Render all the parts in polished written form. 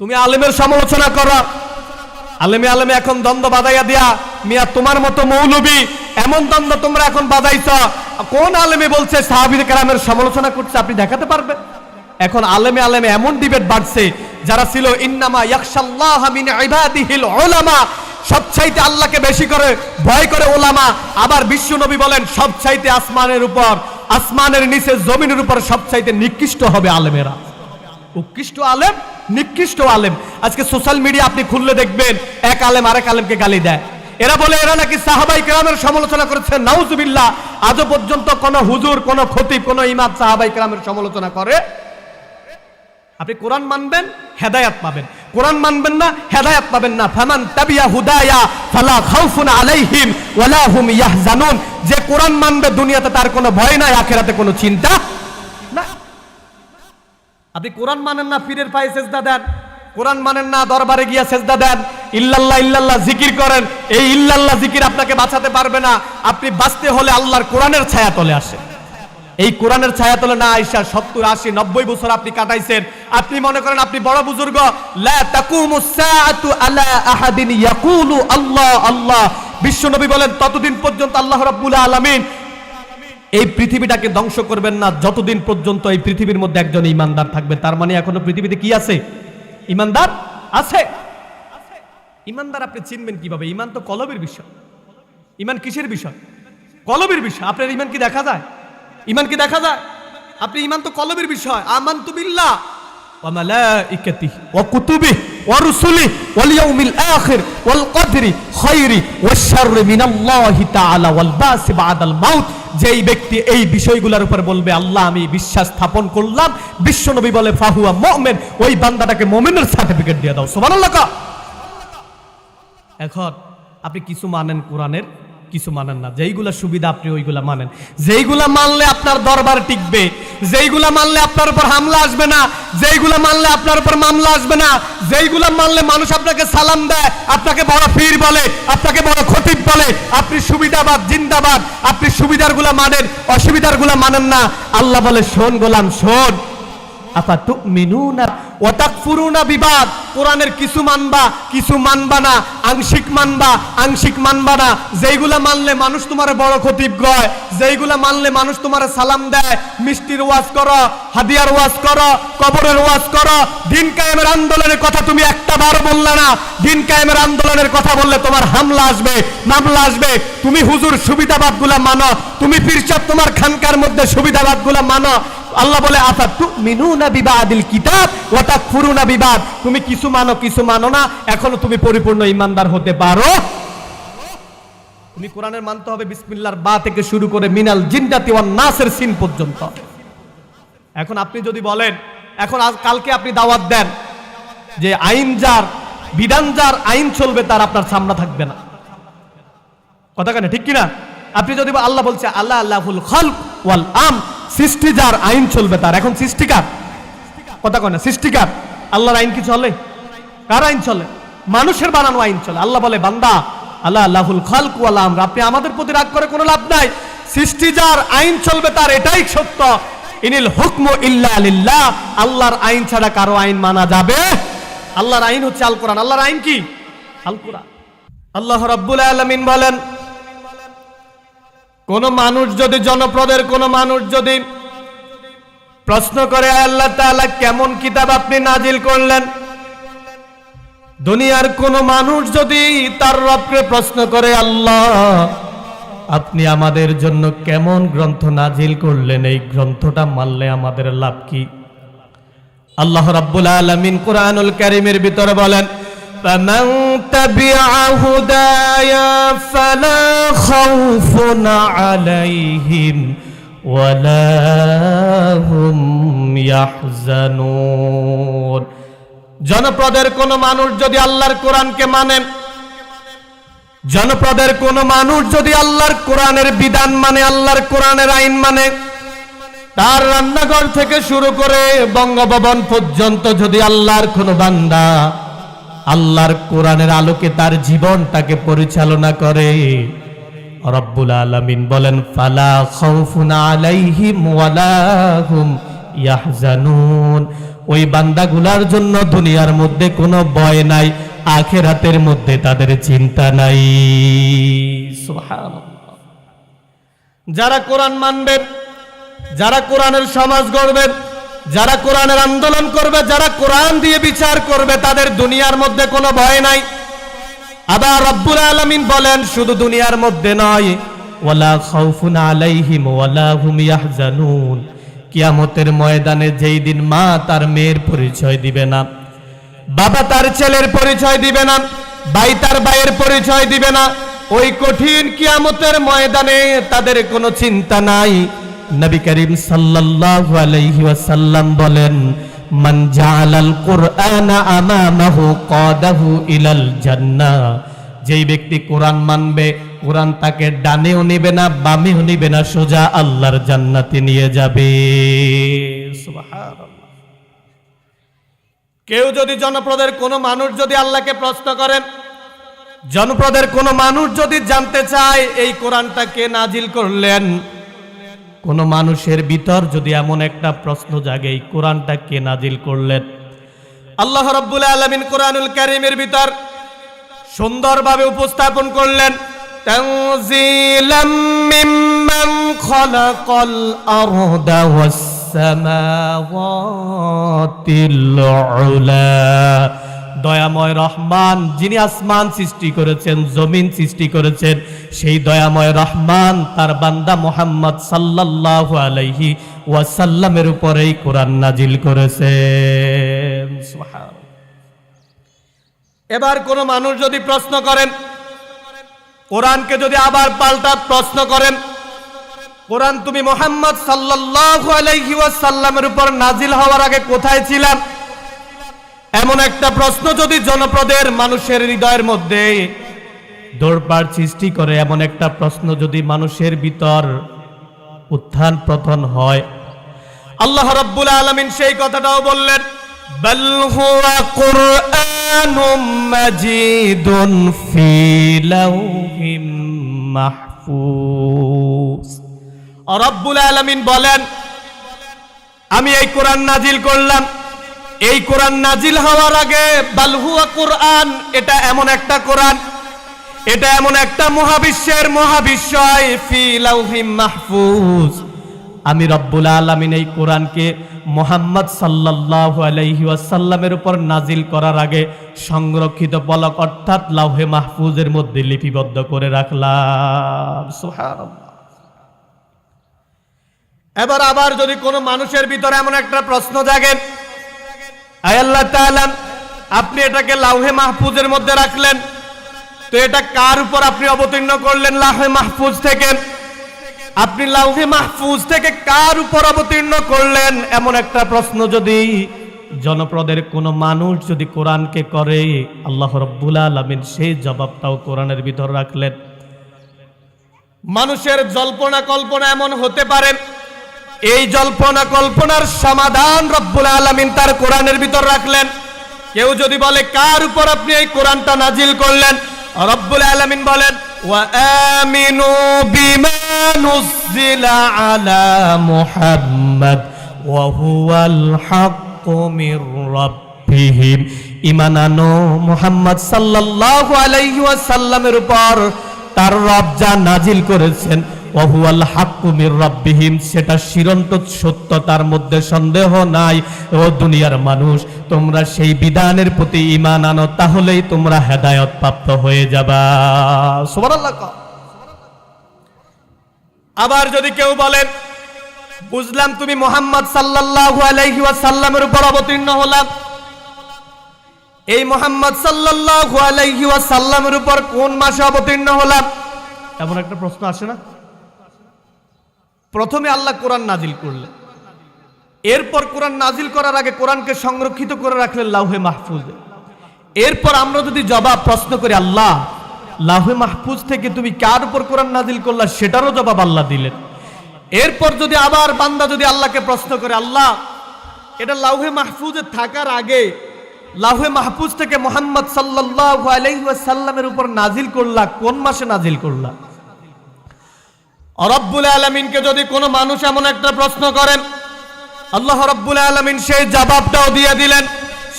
তুমি আলেমের সমালোচনা করো, আলেমে আলেমে এখন দ্বন্দ্ব বাজাইয়া দিয়া, মিয়া তোমার মতো মৌলবী এমন দ্বন্দ্ব তোমরা এখন বাজাইছ। কোন আলেমে বলছে সাহাবী কেরামের সমালোচনা করছে? আপনি দেখাতে পারবেন? এখন আলেমে আলেমে এমন ডিবেট বাড়ছে, যারা ছিল ইন্নামা ইয়াখশাল্লাহ মিন ইবাদিহিল উলামা, সবচাইতে আল্লাহকে বেশি করে ভয় করে ওলামা। আবার বিশ্ব নবী বলেন সবচাইতে আসমানের উপর, আসমানের নিচে জমিনের উপর সবচাইতে নিকৃষ্ট হবে আলেমেরা। উৎকৃষ্ট আলেম, নিকৃষ্ট আলেম। আজকে সোশ্যাল মিডিয়া আপনি খুললে দেখবেন এক আলেম আরেক আলেমকে গালি দেয়। এরা বলে এরা নাকি সাহাবাই কেরামের সমালোচনা করেছে। নাউজুবিল্লাহ। আজও পর্যন্ত কোন হুজুর, কোন খতিব, কোন ইমাম সাহাবাই কেরামের সমালোচনা করে? আপনি কোরআন মানবেন, হেদায়েত পাবেন। কোরআন মানবেন না, হেদায়েত পাবেন না। ফামান তাবিয়া হুদায়া ফালা খাউফুন আলাইহিম ওয়ালা হুম ইয়াহজানুন। যে কোরআন মানবে দুনিয়াতে তার কোনো ভয় নাই, আখিরাতে কোনো চিন্তা না। আপনি কোরআন মানেন না, পীরের পায়ে সেজদা দেন। কোরআন মানেন না, দরবারে গিয়া সেজদা দেন। ইল্লাল্লাহ ইল্লাল্লাহ জিকির করেন। এই ইল্লাল্লাহ জিকির আপনাকে বাঁচাতে পারবে না। আপনি বাঁচতে হলে আল্লাহর কোরআনের ছায়াতলে আসেন। এই কোরআনের ছায়াতলে না আইসা 70, 80, 90 বছর আপনি কাটাইছেন। আপনি মনে করেন আপনি বড় বুজুর্গ। লা তাকুমুস সাআতু আলা আহাদিন ইয়াকুলু আল্লাহ আল্লাহ। বিশ্বনবী বলেন ততদিন পর্যন্ত আল্লাহ রাব্বুল আলামিন এই পৃথিবীটাকে ধ্বংস করবেন না যতদিন পর্যন্ত এই পৃথিবীর মধ্যে একজন ঈমানদার থাকবে। তার মানে এখনো পৃথিবীতে কি আছে? ঈমানদার আছে। ঈমানদার আপনি চিনবেন কিভাবে? ঈমান তো কলবের বিষয়। ঈমান কিসের বিষয়? কলবের বিষয়। আপনার ঈমান কি দেখা যায়? ঈমান কি দেখা যায়? আপনি ঈমান তো কলবের বিষয়। আমানতু বিল্লাহ ওয়া মালাইকাতিহি ওয়া কুতুবিহি ওয়া রুসুলিহি ওয়াল ইয়াউমিল আখির ওয়াল কদরি খায়রি ওয়াশ শাররি মিনাল্লাহি তাআলা ওয়াল বাসি বাদাল মাউত। যেই ব্যক্তি এই বিষয়গুলোর উপর বলবে আল্লাহ আমি বিশ্বাস স্থাপন করলাম, বিশ্বনবী বলে ফাহুয়া মুমিন, ওই বান্দাটাকে মুমিনের সার্টিফিকেট দিয়ে দাও। সুবহানাল্লাহ। এখন আপনি কিছু মানেন কোরআনের, কিছু মানেন না। যেইগুলা সুবিধা আপনি ওইগুলা মানেন। যেইগুলা মানলে আপনার দরবার টিকবে, যেইগুলা মানলে আপনার উপর হামলা আসবে না, যেইগুলা মানলে আপনার উপর মামলা আসবে না, যেইগুলা মানলে মানুষ আপনাকে সালাম দেয়, আপনাকে বড় পীর বলে, আপনাকে বড় খতিব বলে, আপনি সুবিধাবাদ জিন্দাবাদ। আপনি সুবিধারগুলা মানেন, অসুবিধারগুলা মানেন না। আল্লাহ বলে শোন গোলাম শোন, আফাতুমিনুনা ওয়া তাকফুরুনা বিবাদ। কোরআনের কিছু মানবা, কিছু মানবা না। আংশিক মানবা, আংশিক মানবা না। যেইগুলা মানলে মানুষ তোমার বড় খতিব গয়, যেইগুলা মানলে মানুষ তোমার সালাম দেয়, মিষ্টির ওয়াজ করো, হাদিয়ার ওয়াজ করো, কবরের ওয়াজ করো। দিন কায়েমের আন্দোলনের কথা তুমি একটা বার বললা না। দিন কায়েমের আন্দোলনের কথা বললে তোমার হামলা আসবে, মামলা আসবে। তুমি হুজুর সুবিধাবাদগুলা মানো, তুমি পীরসাহেব তোমার খানকার মধ্যে সুবিধাবাদগুলা মানো। আল্লাহ বলে আফাতুমিনুনা বিবাদিল কিতাব ওয়া তাকফুরুনা বিবাদ। তুমি কিছু মানো, কিছু মানো না, এখনো তুমি পরিপূর্ণ ঈমানদার হতে পারো। তুমি কোরআনের মানতে হবে বিসমিল্লাহর বা থেকে শুরু করে মিনাল জিন্নাতি ওয়ান নাসের সিন পর্যন্ত। এখন আপনি যদি বলেন, এখন কালকে আপনি দাওয়াত দেন যে আইন যার, বিধান যার, আইন চলবে তার, আপনার সামনা থাকবে না। কথা কেন ঠিক কিনা? আপনি যদি আল্লাহ বলছে আল্লাহ আল্লাহুল খালক ওয়াল আম, সৃষ্টি যার, আইন চলবে তার। এখন সৃষ্টিকার, কথা কয় না, সৃষ্টিকার। আল্লাহর আইন কি চলে? কার আইন চলে? মানুষের বানানো আইন চলে। আল্লাহ বলে বান্দা আল্লাহ আল্লাহুল খালক ওয়াল আমর, আপনি আমাদের প্রতি রাগ করে কোনো লাভ নাই। সৃষ্টি যার, আইন চলবে তার, এটাই সত্য। ইনিল হুকমু ইল্লা লিল্লাহ। আল্লাহর আইন ছাড়া কারো আইন মানা যাবে? আল্লাহর আইন হচ্ছে আল কোরআন। আল্লাহর আইন কি? আল কোরআন। আল্লাহ রাব্বুল আলামিন বলেন কোন মানুষ যদি, জনপদের কোন মানুষ যদি প্রশ্ন করে আল্লাহ তাআলা কেমন কিতাব আপনি নাজিল করলেন, দুনিয়ার কোন মানুষ যদি তার রবকে প্রশ্ন করে আল্লাহ আপনি আমাদের জন্য কেমন গ্রন্থ নাজিল করলেন, এই গ্রন্থটা মানলে আমাদের লাভ কি? আল্লাহ রাব্বুল আলামিন কোরআনুল কারীমের ভিতরে বলেন فمن تبع هدايا فلا خوف عليهم ولا هم يحزنون। জনপদের কোন মানুষ যদি আল্লাহর কোরআনকে মানেন, জনপদের কোন মানুষ যদি আল্লাহর কোরআনের বিধান মানে, আল্লাহর কোরআনের আইন মানে, তার রান্নাঘর থেকে শুরু করে বঙ্গভবন পর্যন্ত যদি আল্লাহর কোন বান্দা আল্লাহর কোরআনের আলোকে তার জীবনটাকে পরিচালনা করে, রব্বুল আলামিন বলেন ফালা খাউফুন আলাইহিম ওয়ালা হুম ইয়াহজানুন। ওই বান্দাগুলার জন্য দুনিয়ার মধ্যে কোনো ভয় নাই, আখিরাতের মধ্যে তাদের চিন্তা নাই। সুবহানাল্লাহ। যারা কোরআন মানবে, যারা কোরআনের সমাজ গড়বে, যারা কোরআনের আন্দোলন করবে, যারা কোরআন দিয়ে বিচার করবে, তাদের দুনিয়ার মধ্যে কোনো ভয় নাই। আবার রব্বুল আলামিন বলেন শুধু দুনিয়ার মধ্যে নয়, ওয়ালা খাউফুন আলাইহিম ওয়ালা হুম ইয়াহজানুন। কিয়ামতের ময়দানে যেই দিন মা তার মেয়ের পরিচয় দিবে না, বাবা তার ছেলের পরিচয় দিবে না, ভাই তার ভাইয়ের পরিচয় দিবে না, ওই কঠিন কিয়ামতের ময়দানে তাদের কোনো চিন্তা নাই। নবী করিম সাল্লাল্লাহু আলাইহি ওয়াসাল্লাম বলেন, মান জাআলাল কুরআনা আমামাহু কাদাহু ইলাল জান্নাহ। যেই ব্যক্তি কোরআন মানবে, কোরআন তাকে ডানেও নেবে না, বামেও নেবে না, সোজা আল্লাহর জান্নাতে নিয়ে যাবে। সুবহানাল্লাহ। কেউ যদি জনপদের কোনো মানুষ যদি আল্লাহকে প্রশ্ন করেন, জনপদের কোনো মানুষ যদি জানতে চায় এই কোরআনটা কে নাজিল করলেন, কোন মানুষের ভিতর যদি এমন একটা প্রশ্ন জাগে এই কোরআনটা কে নাজিল করলেন, আল্লাহ রাব্বুল আলামিন কোরআনুল কারীমের ভিতর সুন্দরভাবে উপস্থাপন করলেন, তানজিলাম মিম্মান খালাকাল আরদা ওয়াস সামাওয়াতিল উলা। দয়াময় রহমান, যিনি আসমান সৃষ্টি করেছেন, জমিন সৃষ্টি করেছেন, সেই দয়াময় রহমান তার বান্দা মুহাম্মদ সাল্লাল্লাহু আলাইহি ওয়াসাল্লামের উপরেই কোরআন নাজিল করেছেন। সুবহানাল্লাহ। এবার কোন মানুষ যদি প্রশ্ন করেন, কোরআনকে যদি আবার পাল্টা প্রশ্ন করেন, কোরআন তুমি মুহাম্মদ সাল্লাল্লাহু আলাইহি ওয়াসাল্লামের উপর নাজিল হওয়ার আগে কোথায় ছিলেন? এমন একটা প্রশ্ন যদি জনপদের মানুষের হৃদয়ের মধ্যে দৌড়পাড় সৃষ্টি করে, এমন একটা প্রশ্ন যদি মানুষের ভিতর উত্থান পতন হয়, আল্লাহ রাব্বুল আলামিন সেই কথাটাও বললেন, বাল হুয়া কুরআনুম মাজিদুন ফি লাউহিম মাহফুজ। রাব্বুল আলামিন বলেন, আমি এই কোরআন নাজিল করলাম, এই কোরআন নাজিল হওয়ার আগে বাল হুয়া কুরআন, এটা এমন একটা কোরআন, এটা এমন একটা মহাবিশ্বের মহাবিশ্বয়, ফি লাউহিম মাহফুজ। আমি রব্বুল আলামিন এই কোরআনকে মুহাম্মদ সাল্লাল্লাহু আলাইহি ওয়াসাল্লামের উপর নাজিল করার আগে সংরক্ষিত পলক অর্থাৎ লাউহে মাহফুজের মধ্যে লিপিবদ্ধ করে রাখলাম। সুবহানাল্লাহ। এবার আবার যদি কোনো মানুষের ভিতরে এমন একটা প্রশ্ন জাগে, আয় আল্লাহ তাআলা আপনি এটাকে লাউহে মাহফুজের মধ্যে রাখলেন, তো এটা কার উপর আপনি অবতীর্ণ করলেন? লাউহে মাহফুজ থেকে। আপনি লাউহে মাহফুজ থেকে কার উপর অবতীর্ণ করলেন? এমন একটা প্রশ্ন যদি জনপদের কোনো মানুষ যদি কোরআনকে করে, আল্লাহ রাব্বুল আলামিন সেই জবাবটাও কোরআনের ভিতর রাখলেন। মানুষের জল্পনা কল্পনা এমন হতে পারে, এই জল্পনা কল্পনার সমাধান রব্বুল আলামিন তার কোরআনের ভিতর রাখলেন। কেউ যদি বলে কার উপর আপনি এই কোরআনটা নাজিল করলেন, রব্বুল আলামিন বলেন, ওয়া আমিনু বিমা নুজিলা আলা মুহাম্মাদ ওয়া হুয়াল হাক্কু মির রাব্বিহিম। ঈমান আনো মুহাম্মদ সাল্লাল্লাহু আলাইহি ওয়াসাল্লামের উপর তার রব যা নাজিল করেছেন, ওয়া হুয়াল হাক্কু মির রাব্বিহিম, সেটা চিরন্তন সত্য, তার মধ্যে সন্দেহ নাই। ও দুনিয়ার মানুষ, তোমরা সেই বিধানের প্রতি ঈমান আনো, তাহলেই তোমরা হেদায়েত প্রাপ্ত হয়ে যাবা। সুবহানাল্লাহ। আবার যদি কেউ বলেন, বুঝলাম তুমি মুহাম্মদ সাল্লাল্লাহু আলাইহি ওয়াসাল্লামের উপর অবতীর্ণ হলাম, এই মুহাম্মদ সাল্লাল্লাহু আলাইহি ওয়াসাল্লামের উপর কোন মাসে অবতীর্ণ হলাম? এমন একটা প্রশ্ন আসে না? প্রথমে আল্লাহ কোরআন নাজিল করলেন, এরপর কোরআন নাজিল করার আগে কোরআনকে সংরক্ষিত করে রাখলেন লাউহে মাহফুজে। এরপর আমরা যদি জবাব প্রশ্ন করি, আল্লাহ লাউহে মাহফুজ থেকে তুমি কার উপর কোরআন নাজিল করলা, সেটারও জবাব আল্লাহ দিলেন। এরপর যদি আবার বান্দা যদি আল্লাহকে প্রশ্ন করে, আল্লাহ এটা লাউহে মাহফুজে থাকার আগে লাউহে মাহফুজ থেকে মুহাম্মদ সাল্লাল্লাহু আলাইহি ওয়াসাল্লামের উপর নাজিল করলা, কোন মাসে নাজিল করলা? রব্বুল আলামিনকে যদি কোনো মানুষ এমন একটা প্রশ্ন করেন, আল্লাহ রাব্বুল আলামিন সেই জবাবটাও দিয়ে দিলেন,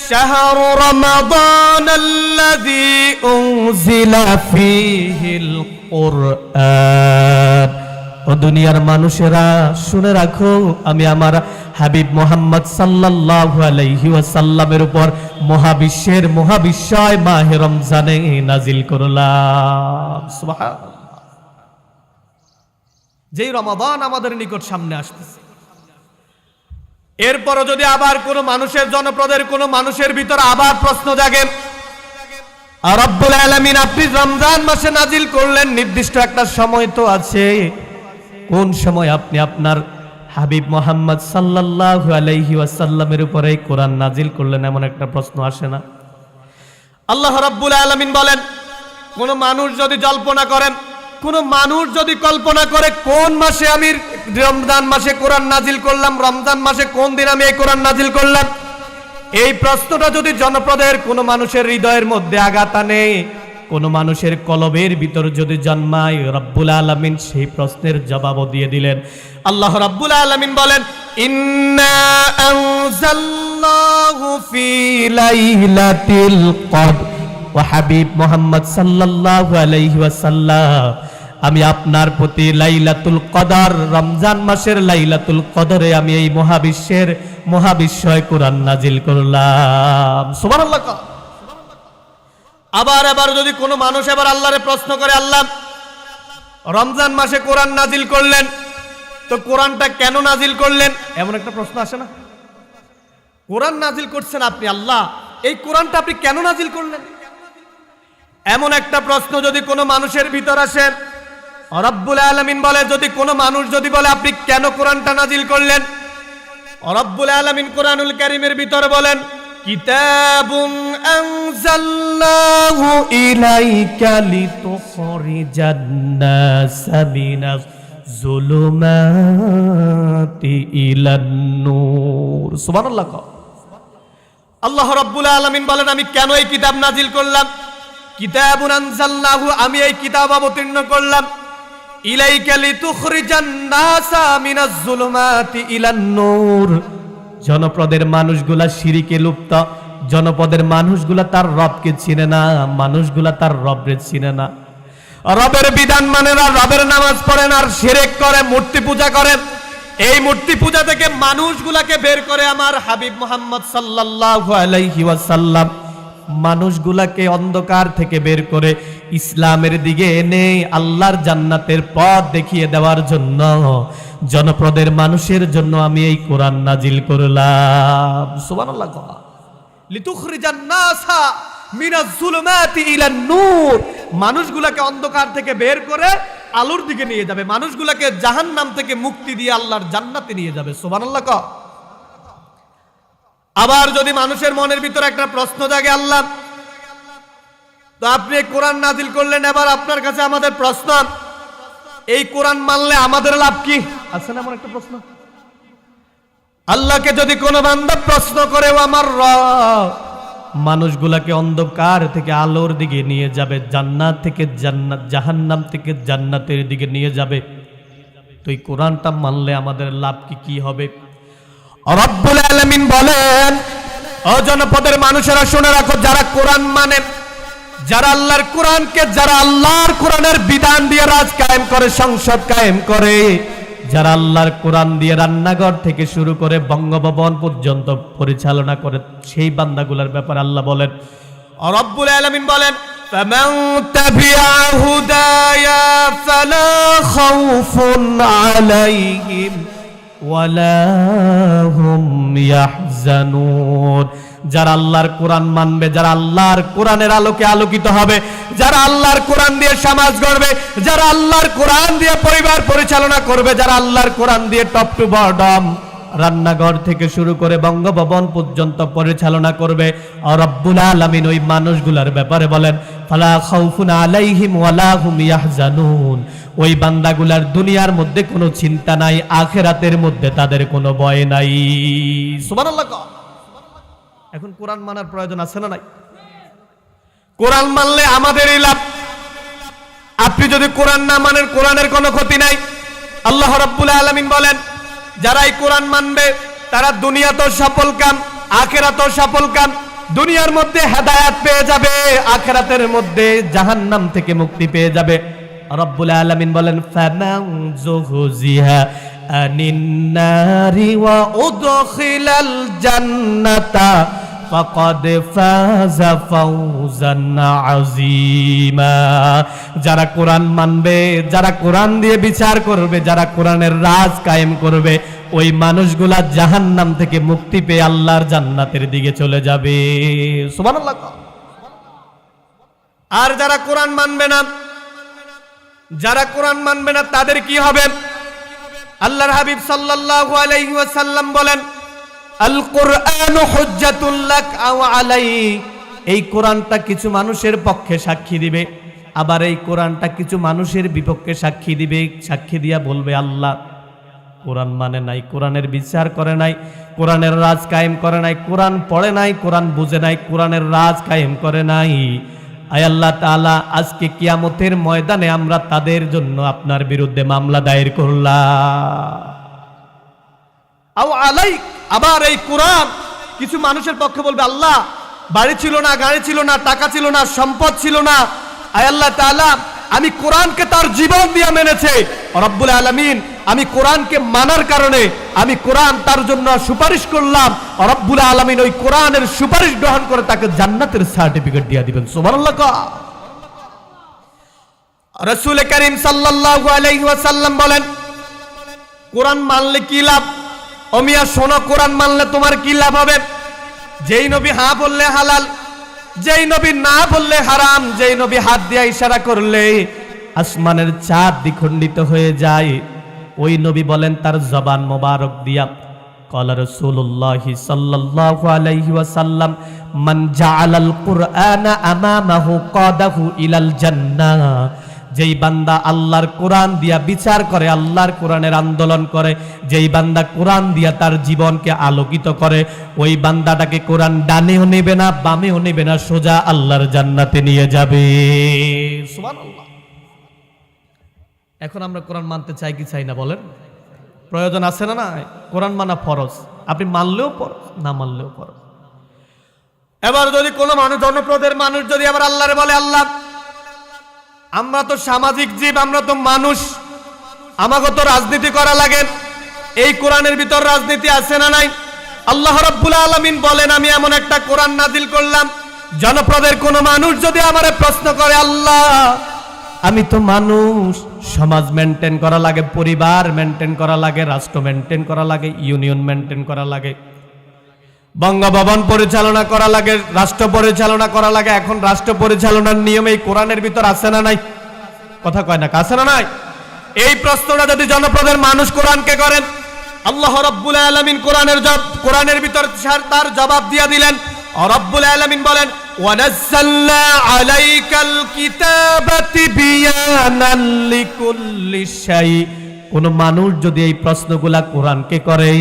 শাহরু রমাদানাল্লাযী উনজিলা ফীহিল কুরআন। ও দুনিয়ার মানুষেরা শুনে রাখো, আমি আমার হাবিব মুহাম্মদ সাল্লাল্লাহু আলাইহি ওয়াসাল্লামের উপর মহাবিশ্বের মহাবিশ্বয় মাহে রমজানে নাজিল করলাম। সুবহানাল্লাহ। যেই রমাদান আমাদের নিকট সামনে আসতেছে, এরপরও যদি আবার কোন মানুষের জনপদের কোন মানুষের ভিতর আবার প্রশ্ন জাগে, রব্বুল আলামিন আপনি রমজান মাসে নাজিল করলেন, নির্দিষ্ট একটা সময় তো আছে, কোন সময় আপনি আপনার হাবিব মুহাম্মদ সাল্লাল্লাহু আলাইহি ওয়াসাল্লামের উপরে কোরআন নাজিল করলেন, এমন একটা প্রশ্ন আসে না? আল্লাহ রাব্বুল আলামিন বলেন, কোন মানুষ যদি জল্পনা করেন, কোন মানুষ যদি কল্পনা করে কোন মাসে আমি রমজান মাসে কোরআন নাজিল করলাম, রমজান মাসে কোন দিন আমি এই কোরআন নাজিল করলাম, এই প্রশ্নটা যদি জনপদের কোন মানুষের হৃদয়ের মধ্যে আঘাত আনে, কোন মানুষের কলবের ভিতর যদি জন্মায়, রব্বুল আলামিন সেই প্রশ্নের জবাবও দিয়ে দিলেন। আল্লাহ রাব্বুল আলামিন বলেন, ইন্না আনজালনাহু ফি লাইলাতিল কদর। ও হাবিব মুহাম্মদ সাল্লাল্লাহু আলাইহি ওয়াসাল্লাম, আমি আপনার প্রতি লাইলাতুল কদর, রমজান মাসের লাইলাতুল কদরে আমি এই মহাবিশ্বের মহাবিশ্বয় কোরআন নাজিল করলাম। সুবহানাল্লাহ। আবার যদি কোনো মানুষ এবার আল্লাহরে প্রশ্ন করে, আল্লাহ রমজান মাসে কোরআন নাজিল করলেন, তো কোরআনটা কেন নাজিল করলেন? এমন একটা প্রশ্ন আসে না? কোরআন নাজিল করছেন আপনি, আল্লাহ এই কোরআনটা আপনি কেন নাজিল করলেন? এমন একটা প্রশ্ন যদি কোনো মানুষের ভিতর আসে, রব্বুল আলামিন বলে, যদি কোনো মানুষ যদি বলে আপনি কেন কোরআনটা নাজিল করলেন, রব্বুল আলামিন কোরআনুল কারীমের ভিতরে বলেন, কিতাবুন আনজালনাহু ইলাইকা লিতুখরিজান নাসা মিনাজ যুলুমাতি ইলান নূর। সুবহানাল্লাহ। আল্লাহ রাব্বুল আলামিন বলেন, আমি কেন এই কিতাব নাজিল করলাম? কিতাবুন আনজালনাহু, আমি এই কিতাব অবতীর্ণ করলাম, ইলাইকা লিতুখরিজান নাসা মিনাজ যুলুমাতি ইলান নূর। জনপদের মানুষগুলা শিরিকে লিপ্ত, জনপদের মানুষগুলা তার রবকে চিনে না, মানুষগুলা তার রবরে চিনে না, রবের বিধান মানে না, রবের নামাজ পড়েন আর শিরক করে, মূর্তি পূজা করেন। এই মূর্তি পূজা থেকে মানুষগুলাকে বের করে আমার হাবিব মুহাম্মদ সাল্লাল্লাহু আলাইহি ওয়াসাল্লাম মানুষগুলাকে অন্ধকার থেকে বের করে ইসলামের দিকে এনে আল্লাহর জান্নাতের পথ দেখিয়ে দেওয়ার জন্য জনপদের মানুষের জন্য আমি এই কোরআন নাজিল করলাম। সুবহানাল্লাহ। লিতুখরিজান নাসা মিনাজ যুলুমাতি ইলান নূর, মানুষগুলাকে অন্ধকার থেকে বের করে আলোর দিকে নিয়ে যাবে, মানুষগুলাকে জাহান্নাম থেকে মুক্তি দিয়ে আল্লাহর জান্নাতে নিয়ে যাবে। সুবহানাল্লাহ। আবার যদি মানুষের মনের ভিতরে একটা প্রশ্ন জাগে, আল্লাহ তো আপনি কোরআন নাজিল করলেন, এবার আপনার কাছে আমাদের প্রশ্ন, এই কোরআন মানলে আমাদের লাভ কি? আছে না এমন একটা প্রশ্ন? আল্লাহকে যদি কোনো বান্দা প্রশ্ন করে, ও আমার রব মানুষগুলাকে অন্ধকার থেকে আলোর দিকে নিয়ে যাবে, জান্নাত থেকে জান্নাত, জাহান্নাম থেকে জান্নাতের দিকে নিয়ে যাবে, তো এই কোরআনটা মানলে আমাদের লাভ কি হবে? রব্বুল আলামিন বলেন, ও জনপদের মানুষেরা শুনে রাখো, যারা কোরআন মানে, যারা আল্লাহর কোরআনকে, যারা আল্লাহর কোরআনের বিধান দিয়ে রাজ কায়েম করে, সংসদ কায়েম করে, যারা আল্লাহর কোরআন দিয়ে রান্নাঘর থেকে শুরু করে বঙ্গভবন পর্যন্ত পরিচালনা করে, সেই বান্দাগুলোর ব্যাপারে আল্লাহ বলেন, রব্বুল আলামিন বলেন, ফামান তাবিআ হুদায়া ফালা খাউফুন আলাইহিম ওয়ালা হুম ইয়াহজানুন। যারা আল্লাহর কোরআন মানবে, যারা আল্লাহর কোরআনের আলোকে আলোকিত হবে, যারা আল্লাহর কোরআন দিয়ে সমাজ গড়বে, যারা আল্লাহর কোরআন দিয়ে পরিবার পরিচালনা করবে, যারা আল্লাহর কোরআন দিয়ে টপ টু বটম রান্নাঘর থেকে শুরু করে বঙ্গভবন পর্যন্ত পরিচালনা করবে, রব্বুল আলামিন ওই মানুষগুলোর ব্যাপারে বলেন, ফালা খাউফুন আলাইহিম ওয়ালা হুম ইয়াহজানুন। ওই বান্দাগুলার দুনিয়ার মধ্যে কোনো চিন্তা নাই, আখিরাতের মধ্যে তাদের কোনো ভয় নাই। সুবহানাল্লাহ। এখন কোরআন মানার প্রয়োজন আছে না নাই? কোরআন মানলে আমাদেরই লাভ। আপনি যদি কোরআন না মানেন, কোরআনের কোনো ক্ষতি নাই। আল্লাহ রাব্বুল আলামিন বলেন, যারা এই কোরআন মানবে, তারা দুনিয়াতেও সফল কাম, আখিরাতেও সফল কাম। দুনিয়ার মধ্যে হেদায়েত পেয়ে যাবে, আখিরাতের মধ্যে জাহান্নাম থেকে মুক্তি পেয়ে যাবে। রব্বুল আলামিন বলেন ফামান যুহজিহা আনিন নারি ওয়া উদখিলাল জান্নাতা ফাকাদ ফাযা ফাওজান আযীমা। যারা কোরআন মানবে, যারা কোরআন দিয়ে বিচার করবে, যারা কোরআনের রাজ কায়েম করবে, ওই মানুষগুলা জাহান্নাম থেকে মুক্তি পেয়ে আল্লাহর জান্নাতের দিকে চলে যাবে। সুবহানাল্লাহ। আর যারা কোরআন মানবে না, যারা কোরআন মানবে না তাদের কি হবে? আল্লাহর হাবিব সাল্লাল্লাহু আলাইহি ওয়াসাল্লাম বলেন আল কুরআনু হুজ্জাতুল লাক আও আলাইক। এই কোরআনটা কিছু মানুষের পক্ষে সাক্ষী দিবে, আবার এই কোরআনটা কিছু মানুষের বিপক্ষে সাক্ষী দিবে। সাক্ষী দিয়া বলবে আল্লাহ কোরআন মানে নাই, কোরআনের বিচার করে নাই, কোরআনের রাজ কায়েম করে নাই, কোরআন পড়ে নাই, কোরআন বুঝে নাই, কোরআনের রাজ কায়েম করে নাই। আয় আল্লাহ তাআলা, আজকে কিয়ামতের ময়দানে আমরা তাদের জন্য আপনার বিরুদ্ধে মামলা দায়ের করলাম। আও আলাইক। আবার এই কোরআন কিছু মানুষের পক্ষে বলবে আল্লাহ বাড়ি ছিল না, গাড়ি ছিল না, টাকা ছিল না, সম্পদ ছিল না, আয় আল্লাহ তাআলা আমি কোরআনকে তার জীবন দিয়ে মেনেছে। রব্বুল আলামিন আমি কোরআনকে মানার কারণে আমি কোরআন তার জন্য সুপারিশ করলাম। রব্বুল আলামিন ওই কোরআনের সুপারিশ গ্রহণ করে তাকে জান্নাতের সার্টিফিকেট দিয়ে দিবেন। সুবহানাল্লাহ। রাসূল করিম সাল্লাল্লাহু আলাইহি ওয়াসাল্লাম বলেন কোরআন মানলে কি লাভ? ও মিয়া শোনো, কোরআন মানলে তোমার কি লাভ হবে? যেই নবী হ্যাঁ বললে হালাল, যেই নবী না বললে হারাম, যেই নবী হাত দিয়ে ইশারা করলে আসমানের চাঁদ দ্বিখণ্ডিত হয়ে যায়, ওই নবী বলেন তার জবান মোবারক দিয়া ক্বালা রাসূলুল্লাহ সাল্লাল্লাহু আলাইহি ওয়াসাল্লাম মান জাআলাল কুরআনা আমামাহু কাদাহু ইলাল জান্নাহ। যেই বান্দা আল্লাহর কোরআন দিয়া বিচার করে, আল্লাহর কোরআনের আন্দোলন করে, যেই বান্দা কোরআন দিয়া তার জীবনকে আলোকিত করে, ওই বান্দাটাকে কোরআন ডানেও নেবে না, বামেও নেবে না, সোজা আল্লাহর জান্নাতে নিয়ে যাবে। সুবহানাল্লাহ। এখন আমরা কোরআন মানতে চাই কি চাই না বলেন? প্রয়োজন আছে না? না, কোরআন মানা ফরজ। আপনি মানলেও ফরজ, না মানলেও ফরজ। এবার যদি কোনো মানুষ, জনপ্রদের মানুষ যদি আবার আল্লাহরে বলে আল্লাহ আমরা তো সামাজিক জীব, আমরা তো মানুষ, আমাকে তো রাজনীতি করা লাগে, এই কোরআনের ভিতর রাজনীতি আছে না নাই? আল্লাহ রাব্বুল আলামিন বলেন আমি এমন একটা কোরআন নাজিল করলাম, জনপ্রদের কোন মানুষ যদি আমারে প্রশ্ন করে আল্লাহ আমি তো মানুষ, সমাজ মেনটেন করা লাগে, পরিবার মেনটেন করা লাগে, রাষ্ট্র মেনটেন করা লাগে, ইউনিয়ন মেনটেন করা লাগে, বঙ্গভবন পরিচালনা করা লাগে, রাষ্ট্র পরিচালনা করা লাগে। এখন রাষ্ট্র পরিচালনার নিয়ম এই কোরআনের ভিতর আছে না নাই? কথা কয় না, আছে না নাই? এই প্রশ্নটা যদি জনপ্রদের মানুষ কোরআনকে করেন, আল্লাহ রাব্বুল আলামিন কোরআনের ভিতর তার জবাব দিয়ে দিলেন। রব্বুল আলামিন বলেন ওয়ানাজ্জালনা আলাইকাল কিতাবা তিবয়ানান লিকুল্লি শাই। কোন মানুষ যদি এই প্রশ্নগুলা কোরআনকে করে,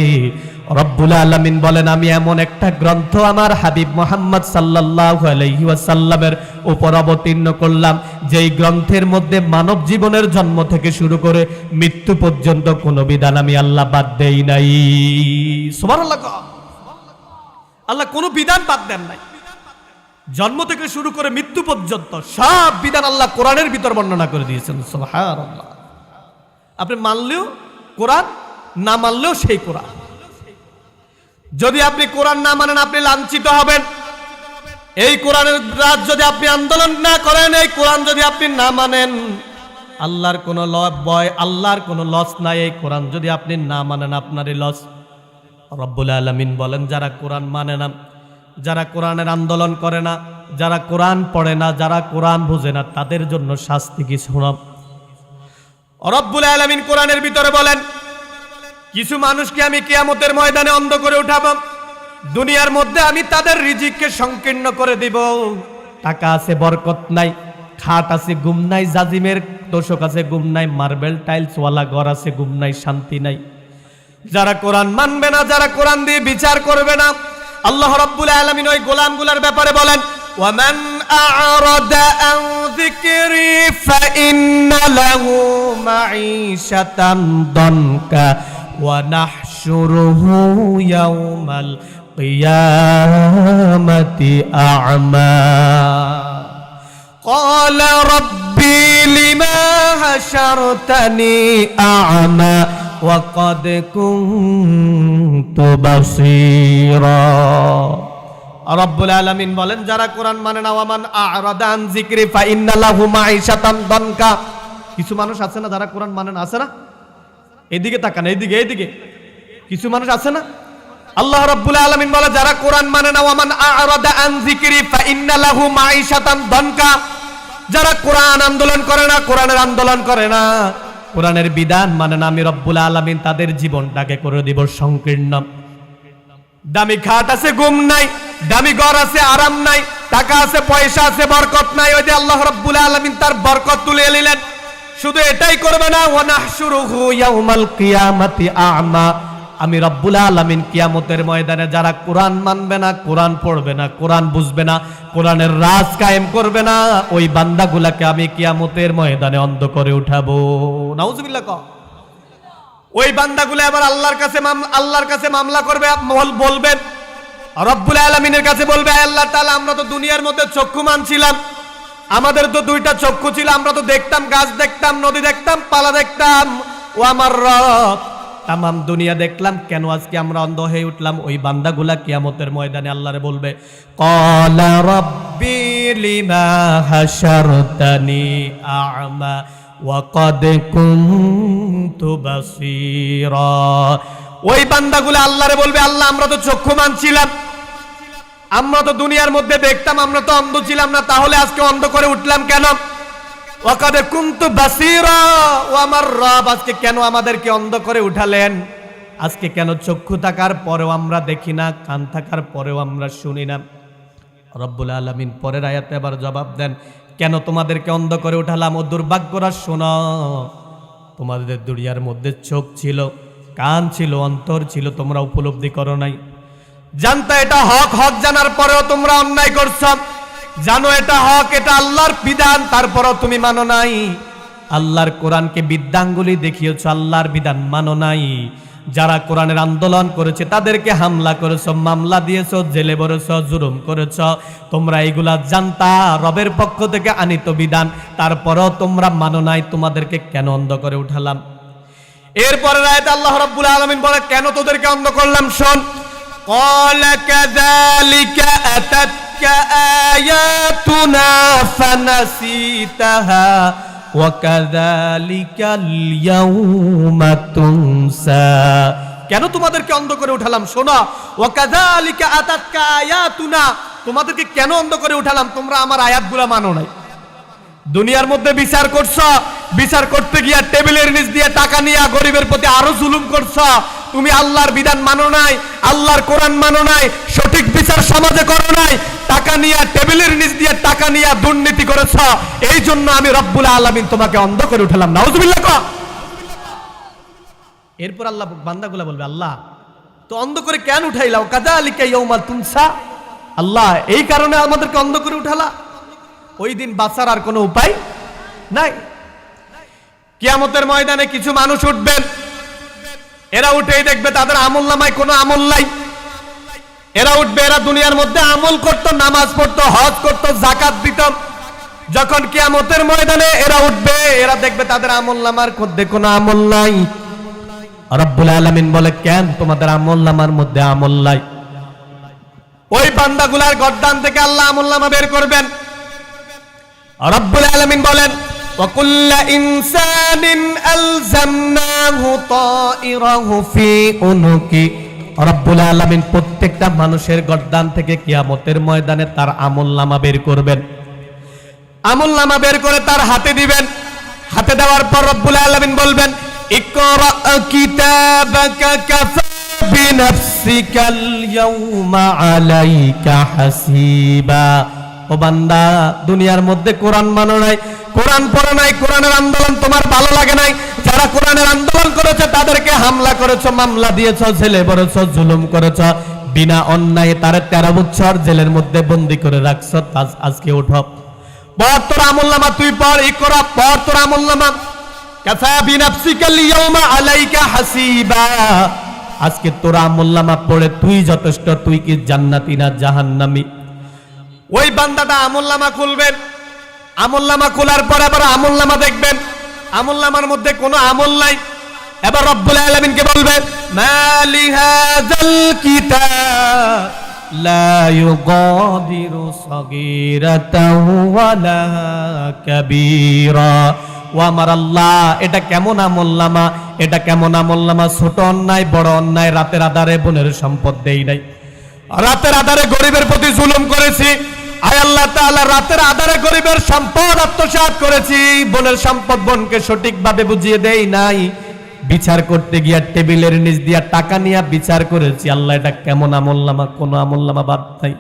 রব্বুল আলামিন বলেন আমি এমন একটা গ্রন্থ আমার হাবিব মুহাম্মদ সাল্লাল্লাহু আলাইহি ওয়াসাল্লামের উপর অবতীর্ণ করলাম, যেই গ্রন্থের মধ্যে মানব জীবনের জন্ম থেকে শুরু করে মৃত্যু পর্যন্ত কোনো বিধান আমি আল্লাহ বাদ দেই নাই। সুবহানাল্লাহ। আল্লাহ কোনো বিধান বাদ দেন নাই। জন্ম থেকে শুরু করে মৃত্যু পর্যন্ত সব বিধান আল্লাহ কোরআনের ভিতর বর্ণনা করে দিয়েছেন। সুবহানাল্লাহ। আপনি মানলেও কোরআন, না মানলেও সেই কোরআন। যদি আপনি কোরআন না মানেন আপনি লাঞ্ছিত হবেন। এই কোরআনের রাজ যদি আপনি আন্দোলন না করেন, এই কোরআন যদি আপনি না মানেন, আল্লাহর কোনো ভয়, আল্লাহর কোনো লস নাই। এই কোরআন যদি আপনি না মানেন আপনারই লস। রব্বুল আলামিন বলেন যারা কোরআন মানে না, যারা কোরআনের আন্দোলন করে না, যারা কোরআন পড়ে না, যারা কোরআন বুঝে না, তাদের জন্য শাস্তি কি শোনাব। রব্বুল আলামিন কোরআনের ভিতরে বলেন কিছু মানুষকে আমি কিয়ামতের ময়দানে অন্ধ করে উঠাবো, দুনিয়ার মধ্যে আমি তাদের রিজিককে সংকীর্ণ করে দিব। টাকা আছে বরকত নাই, খাট আছে ঘুম নাই, জাজিমের তোষক আছে ঘুম নাই, মার্বেল টাইলস ওয়ালা ঘর আছে ঘুম নাই, শান্তি নাই। যারা কোরআন মানবে না, যারা কোরআন দিয়ে বিচার করবে না, আল্লাহ রাব্বুল আলামিন ওই গোলামগুলোর ব্যাপারে বলেন ওয়ামান আ'রাদা আন যিকরি ফাইন্না লাহু মাঈশাতান দানকা ওয়া নাহশু নাহশুরুহু ইয়াউমাল কিয়ামাতি আ'মা ক্বালা রাব্বি লিমা হাশারতানি আ'মা ওয়া ক্বাদ কুনতু বাসীরা। রব্বুল আলামিন বলেন, যারা কোরআন মানে না, ওয়ামান আ'রাদা আন যিকরি ফাইন্না লাহু মাঈশাতান দানকা। কিছু মানুষ আছে না যারা কোরআন মানে না, আছে না? এইদিকে তাকান, এইদিকে কিছু মানুষ আছে না? আল্লাহ রাব্বুল আলামিন বলে, যারা কোরআন মানে না, ওয়ামান আ'রাদা আন যিকরি ফাইন্না লাহু মাঈশাতান দানকা। যারা কোরআন আন্দোলন করে না, কোরআনের আন্দোলন করে না, কোরআনের বিধান মানে না, আমি রব্বুল আলামিন তাদের জীবনটাকে করে দিব সংকীর্ণ। দামি খাট আছে, ঘুম নাই, দামি ঘর আছে, আরাম নাই, টাকা আছে, পয়সা আছে, বরকত নাই। ওই যে আল্লাহ রাব্বুল আলামিন তার বরকত তুলে নিলেন। শুধু এটাই করবে না, ওয়া নাহশুরুহু ইয়াউমাল কিয়ামাতি আ'মা। আমি রব্বুল আলামিন কিয়ামতের ময়দানে যারা কোরআন মানবে না, কোরআন পড়বে না, কোরআন বুঝবে না, কোরআনের রাজ কায়েম করবে না, ওই বান্দাগুলাকে আমি কিয়ামতের ময়দানে অন্ধ করে উঠাবো। নাউজুবিল্লাহ। ওই বান্দাগুলো আবার আল্লাহর কাছে মামলা করবে, বলবেন রব্বুল আলামিনের কাছে বলবে, আল্লাহ তাআলা, আমরা তো দুনিয়ার মধ্যে চক্ষু মানছিলাম, আমাদের তো দুইটা চক্ষু ছিল, আমরা তো দেখতাম, গাছ দেখতাম, নদী দেখতাম, পালা দেখতাম। ও আমার রব, তামাম দুনিয়া দেখলাম, কেন আজকে আমরা অন্ধ হয়ে উঠলাম? ওই বান্দাগুলা কিয়ামতের ময়দানে আল্লাহরে বলবে, ক্বালা রাব্বি লিমা হাশারতানি আ'মা ওয়া ক্বাদ কুনতু বাসীরা। ওই বান্দাগুলা আল্লাহরে বলবে, আল্লাহ, আমরা তো চক্ষু মানছিলাম, আমরা তো দুনিয়ার মধ্যে দেখতাম, আমরা তো অন্ধ ছিলাম না, তাহলে আজকে অন্ধ করে উঠলাম কেন? ওয়া ক্বাদ কুনতু বাসীরা। ও আমার রব, আজকে কেন আমাদেরকে অন্ধ করে উঠালেন? আজকে কেন চক্ষু থাকার পরেও আমরা দেখি না, কান থাকার পরেও আমরা শুনি না? রব্বুল আলামিন পরের আয়াতে আবার জবাব দেন, কেন তোমাদেরকে অন্ধ করে উঠালাম? ও দুর্ভাগ্যরা, শোনো, তোমাদের দুনিয়ার মধ্যে চোখ ছিল, কান ছিল, অন্তর ছিল, তোমরা উপলব্ধি করো নাই। জানতা এটা হক, হক জানার পরেও তোমরা অন্যায় করছো। জানো এটা হক, এটা আল্লাহর বিধান, তারপরও তুমি মানো নাই। আল্লাহর কোরআনকে বিদ্যাঙ্গুলি দেখিয়েছ, আল্লাহর বিধান মানো নাই। যারা কোরআনের আন্দোলন করেছে তাদেরকে হামলা করেছ, মামলা দিয়েছ, জেলে ভরেছ, জুলুম করেছ। তোমরা এইগুলা জানতা রবের পক্ষ থেকে আনিত বিধান, তারপরও তোমরা মানো নাই। তোমাদেরকে কেন অন্ধ করে উঠালাম? এরপরে আয়াতে আল্লাহ রাব্বুল আলামিন বলে, কেন তোদেরকে অন্ধ করলাম? শোন, ক্বালা কাযালিকা আতাতকা আয়াতুনা ফানাসিতাহা ওয়া কাযালিকাল ইয়াউমা তুনসা। কেন তোমাদেরকে অন্ধ করে উঠালাম? শোনো, ওয়া কাযালিকা আতাতকা আয়াতুনা, তোমাদেরকে কেন অন্ধ করে উঠালাম? তোমরা আমার আয়াতগুলো মানো নাই। দুনিয়ার মধ্যে বিচার করছো, বিচার করতে গিয়া টেবিলের নিচ দিয়ে টাকা নিয়ে গরিবের প্রতি আরো জুলুম করছো। তুমি আল্লাহর বিধান মানো নাই, আল্লাহর কোরআন মানো নাই, সঠিক বিচার সমাজে করো নাই, টাকা নিয়ে টেবিলের নিচ দিয়ে টাকা নিয়ে দুর্নীতি করেছো। এই জন্য আমি রব্বুল আলামিন তোমাকে অন্ধ করে উঠালাম। নাউজুবিল্লাহ। এরপর আল্লাহ বান্দাগুলা বলবে, আল্লাহ তো অন্ধ করে কেন উঠাইলাও? কাযালিকা ইয়াউমা তুনসা। আল্লাহ, এই কারণে আমাদেরকে অন্ধ করে উঠালা। ওই দিন বাঁচার আর কোনো উপায় নাই। কিয়ামতের ময়দানে কিছু মানুষ উঠবেন, এরা উঠেই দেখবে তাদের আমলনামায় কোনো আমল নাই। এরা উঠবে, এরা দুনিয়ার মধ্যে আমল করত, নামাজ পড়তো, হজ করত, যাকাত দিত। যখন কিয়ামতের ময়দানে এরা উঠবে, এরা দেখবে তাদের আমলনামার মধ্যে কোনো আমল নাই। রব্বুল আলামিন বলে, কেন তোমাদের আমলনামার মধ্যে আমল নাই? ওই বান্দাগুলার গর্দান থেকে আল্লাহ আমলনামা বের করবেন। রব্বুল আলামিন বলেন, ওয়া কুল্লা ইনসানিন আলজামনাহু তাইরাহু ফি উনুকি। রব্বুল আলামিন প্রত্যেকটা মানুষের গর্দান থেকে কিয়ামতের ময়দানে তার আমলনামা বের করবেন। আমলনামা বের করে তার হাতে দিবেন। হাতে দেওয়ার পর রব্বুল আলামিন বলবেন, ইকরা কিতাবাকা কাফা বিনাফসিকাল ইয়াউমা আলাইকা হাসিবা। ও বান্দা, দুনিয়ার মধ্যে কোরআন মানো নাই, কোরআন পড়ো নাই, কোরআনের আন্দোলন তোমার ভালো লাগে নাই। যারা কোরআনের আন্দোলন করেছে তাদেরকে হামলা করেছো, মামলা দিয়েছো, জেলে ভরেছো, জুলুম করেছো, বিনা অন্যায়ে তার 13 বছর জেলের মধ্যে বন্দী করে রাখছো। আজকে উঠো, পড় তোর আমলনামা, তুই পড়, ইকরা, পড় তোর আমলনামা। কাফা বিনাফসিকাল ইয়াউমা আলাইকা হাসিবা। আজকে তোরা আমলনামা পড়ে তুই যথেষ্ট, তুই কি জান্নাতি না জাহান্নামী? ওই বান্দাটা আমলনামা খুলবেন, আমলনামা খোলার পর আবার আমলনামা দেখবেন, আমলনামার মধ্যে কোনো আমল নাই। এবার রব্বুল আলামিনকে বলবেন মালি হাযাল কিতাব লা ইউগাদিরু সাগীরাতাও ওয়ালা কাবীরা। ও আমার আল্লাহ, এটা কেমন আমলনামা, এটা কেমন আমলনামা? ছোট অন্যায়, বড় অন্যায়, রাতের আধারে বোনের সম্পদ দেই নাই, রাতের আধারে গরিবের প্রতি জুলুম করেছি, আয় আল্লাহ তাআলা রাতের আধারে গরিবের সম্পদ আত্মসাৎ করেছি, বোনের সম্পদ বোনকে সঠিকভাবে বুঝিয়ে দেই নাই, বিচার করতে গিয়া টেবিলের নিচ দিয়া টাকা নিয়ে বিচার করেছি। আল্লাহ, এটা কেমন আমলনামা? কোন আমলনামা বাদ নাই।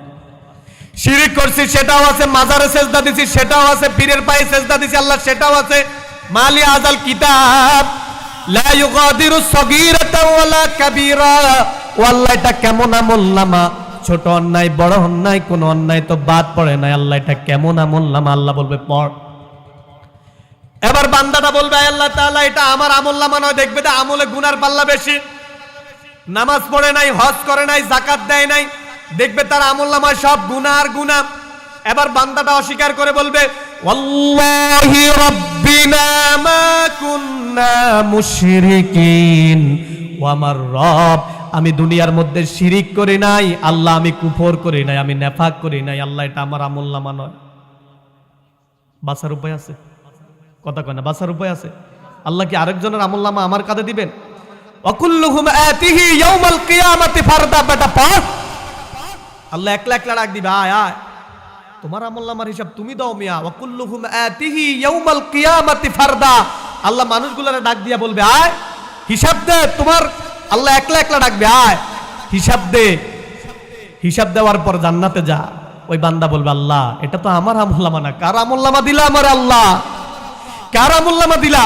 শিরিক করছি, সেটাও আছে, মাজারে সেজদা দিছি, সেটাও আছে, পীরের পায়ে সেজদা দিছি, আল্লাহ সেটাও আছে। মালি আজাল কিতাব লা ইউগাদিরু সাগীরাতাও ওয়ালা কাবীরা। ও আল্লাহ, এটা কেমন আমলনামা? ছোট অন্যায়, বড় অন্যায়, কোন অন্যায় তো বাদ পড়ে নাই। আল্লাহ, এটা কেমন আমলনামা? আল্লাহ বলবে পড়। এবার বান্দাটা বলবে আল্লাহ তাআলা, এটা আমার আমলনামা নয়। দেখবে তো আমলে গুনার পাল্লা বেশি, নামাজ পড়ে নাই, হজ করে নাই, যাকাত দেয় নাই, দেখবে তার আমলনামায় সব গুনাহ আর গুনাহ। এবার বান্দাটা অস্বীকার করে বলবে ওয়াল্লাহি রাব্বিনা মা কুন্না মুশরিকিন। ও আমার রব, আমি দুনিয়ার মধ্যে শিরিক করি নাই, আল্লাহ আমি কুফর করি নাই, আমি নেফাক করি নাই, আল্লাহ এটা আমার আমলনামা নয়। বাঁচার উপায় আছে? কথা কয় না, বাঁচার উপায় আছে? আল্লাহ কি আরেকজনের আমলনামা আমার কাঁধে দিবেন? ওয়াকুল্লুহুম আতিহি ইয়াউমাল কিয়ামাতি ফারদা। বেটা পড়, আল্লাহ একলা একলা ডাক দিবে, আয় আয়, তোমার আমলনামার হিসাব তুমি দাও মিয়া। ওয়াকুল্লুহুম আতিহি ইয়াউমাল কিয়ামাতি ফারদা। আল্লাহ মানুষগুলোরে ডাক দিয়া বলবে আয় হিসাব দে তোমার। আল্লাহ একলা একলা ডাকবে, আয় হিসাব দে। হিসাব দেওয়ার পর জান্নাতে যা। ওই বান্দা বলবে আল্লাহ, এটা তো আমার আমলনামা না। কার আমলনামা দিলা? আমার আল্লাহ। কার আমলনামা দিলা?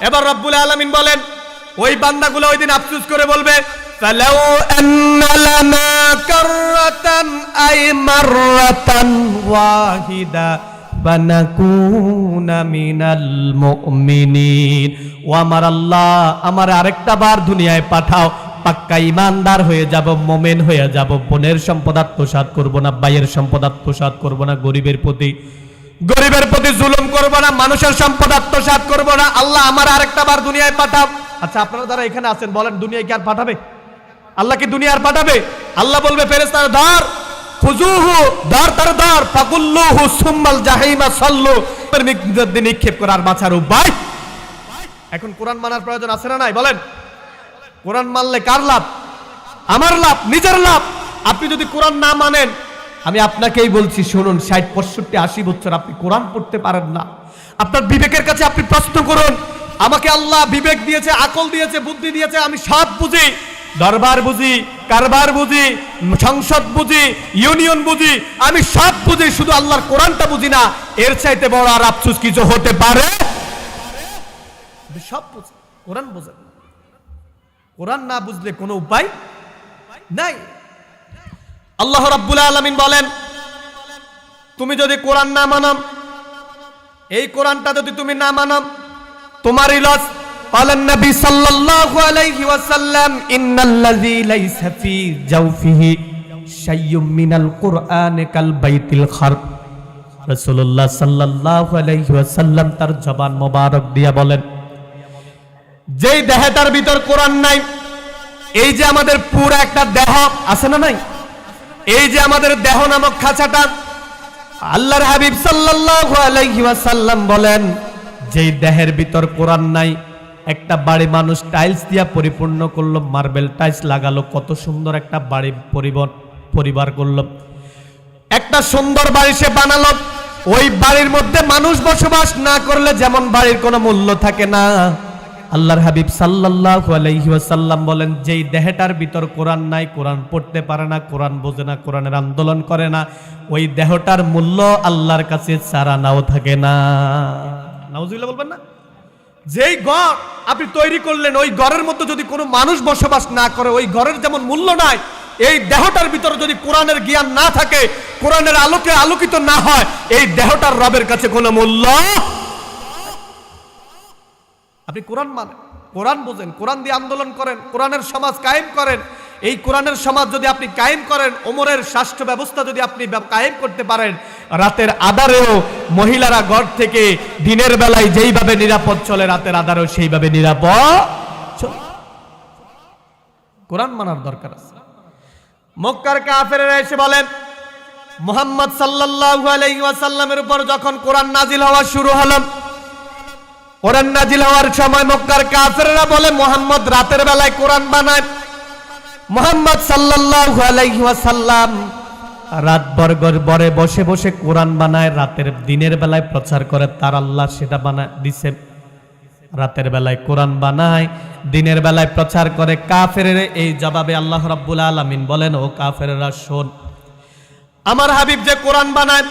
এবার রব্বুল আলামিন বলেন, ওই বান্দাগুলো ওই দিন আফসোস করে বলবে ফালাউ আন্না লানা কাররাতান আই মাররাতান ওয়াহিদা ফানাকুনা মিনাল মুমিনিন। ও আমার আল্লাহ, আমার আরেকটা বার দুনিয়ায় পাঠাও, পাক্কা ইমানদার হয়ে যাব, মুমিন হয়ে যাব, বোনের সম্পদ আত্মসাৎ করব না, ভাইয়ের সম্পদ আত্মসাৎ করব না, গরিবের প্রতি জুলুম করব না, মানুষের সম্পদ আত্মসাৎ করব না। আল্লাহ, আমার আরেকটা বার দুনিয়ায় পাঠাও। আচ্ছা, আপনারা যারা এখানে আছেন বলেন, দুনিয়ায় কি আর পাঠাবে? আল্লাহ কি দুনিয়া আর পাঠাবে? আল্লাহ বলবে ফেরেশতারা ধর, খুজুহু, ধর তার ধর, ফাকুল্লুহু সুম্মাল জাহিমা সাল্লু, নিক্ষেপ করার বাঁচার উপায়। এখন কোরআন মানার প্রয়োজন আছে না নাই? বলেন, কোরআন মানলে কার লাভ? আমার লাভ, নিজের লাভ। আপনি যদি কোরআন না মানেন, আমি আপনাকেই বলছি, শুনুন, 60, 65, 80 বছর আপনি কোরআন পড়তে পারেন না। আপনার বিবেকের কাছে আপনি প্রশ্ন করুন, আমাকে আল্লাহ বিবেক দিয়েছে, আকল দিয়েছে, বুদ্ধি দিয়েছে, আমি সব বুঝি, দরবার বুঝি, কারবার বুঝি, সংসদ বুঝি, ইউনিয়ন বুঝি, আমি সব বুঝি, শুধু আল্লাহর কোরআনটা বুঝি না। এর চাইতে বড় আর আফসোস কিছু হতে পারে? সব বুঝি, কোরআন বুঝে। কোরআন না বুঝলে কোনো উপায় নাই। আল্লাহ রাব্বুল আলামিন বলেন, তুমি যদি কোরআন না মানো, এই কোরআনটা যদি তুমি না মানো, তোমারই লস। قال النبي صلى الله عليه وسلم إن الذي ليس في جوفه شيء من القرآن كالبيت الخرب। রাসূলুল্লাহ সাল্লাল্লাহু আলাইহি ওয়াসাল্লাম তার জবান মোবারক দিয়া বলেন, যেই দেহটার ভিতর কোরআন নাই, এই যে আমাদের পুরো একটা দেহ আছে না নাই, এই যে আমাদের দেহ নামক খাঁচাটা, আল্লাহর হাবিব সাল্লাল্লাহু আলাইহি ওয়াসাল্লাম বলেন, যেই দেহের ভিতর কোরআন নাই, একটা বাড়ি মানুষ টাইলস দিয়া পরিপূর্ণ করলো, মার্বেল টাইলস লাগালো, কত সুন্দর একটা বাড়ি পরিবার করলো, একটা সুন্দর বাড়ি সে বানালো। ওই বাড়ির মধ্যে মানুষ বসবাস না করলে যেমন বাড়ির কোনো মূল্য থাকে না, আল্লাহর হাবিব সাল্লাল্লাহু আলাইহি ওয়াসাল্লাম বলেন, যেই দেহটার ভিতর কোরআন নাই, কোরআন পড়তে পারে না, কোরআন বোঝে না, কোরআনের আন্দোলন করে না, ওই দেহটার মূল্য আল্লাহর কাছে সারা নাও থাকে না। নাউজুবিল্লাহ বলবেন না? যেই ঘর আপনি তৈরি করলেন, ওই ঘরের মধ্যে যদি কোনো মানুষ বসবাস না করে, ওই ঘরের যেমন মূল্য নাই, এই দেহটার ভিতরে যদি কোরআনের জ্ঞান না থাকে, কোরআনের আলোকে আলোকিত না হয়, এই দেহটার রবের কাছে কোনো মূল্য। আপনি কোরআন মানেন, কোরআন বোঝেন, কোরআন দিয়ে আন্দোলন করেন, কোরআনের সমাজ কায়েম করেন। এই কোরআনের সমাজ যদি আপনি কায়েম করেন, ওমরের স্বাস্থ্য ব্যবস্থা যদি আপনি কায়েম করতে পারেন, রাতের আধারেও মহিলারা ঘর থেকে দিনের বেলায় যেইভাবে নিরাপদ চলে, রাতের আধারেও সেইভাবে নিরাপদ চলে। কোরআন মানার দরকার আছে। মক্কার কাফেররা এসে বলেন, মুহাম্মদ সাল্লাল্লাহু আলাইহি ওয়াসাল্লামের উপর যখন কোরআন নাজিল হওয়া শুরু হলো, কোরআন নাজিল হওয়ার সময় মক্কার কাফেররা বলে মুহাম্মদ রাতের বেলায় কোরআন বানায়। মুহাম্মদ সাল্লাল্লাহু আলাইহি ওয়াসাল্লাম রাতভর ঘরে বসে বসে কোরআন বানায়, রাতের দিনের বেলায় প্রচার করে। তার আল্লাহ সেটা বানায় দিছে, রাতের বেলায় কোরআন বানায়, দিনের বেলায় প্রচার করে। কাফেরের এই জবাবে আল্লাহ রাব্বুল আলামিন বলেন, ও কাফেররা শোন, আমার হাবিব যে কোরআন বানায়,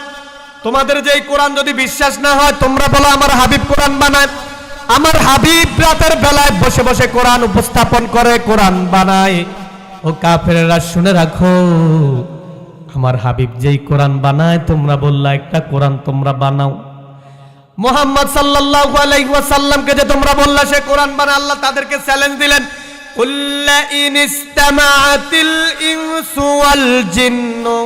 তোমাদের যে কোরআন যদি বিশ্বাস না হয়, তোমরা বলো আমার হাবিব কোরআন বানায়। আমার হাবিব রাতের বেলায় বসে বসে কোরআন উপস্থাপন করে, কোরআন বানায়। ও কাফেররা শুনে রাখো, আমার হাবিব যেই কোরআন বানায়, তোমরা বললা একটা কোরআন তোমরা বানাও। মুহাম্মদ সাল্লাল্লাহু আলাইহি ওয়াসাল্লামকে যে তোমরা বললা সে কোরআন বানায়, আল্লাহ তাদেরকে চ্যালেঞ্জ দিলেন, কুল্লা ইন ইসতামাআতিল ইনসু ওয়াল জিন্নু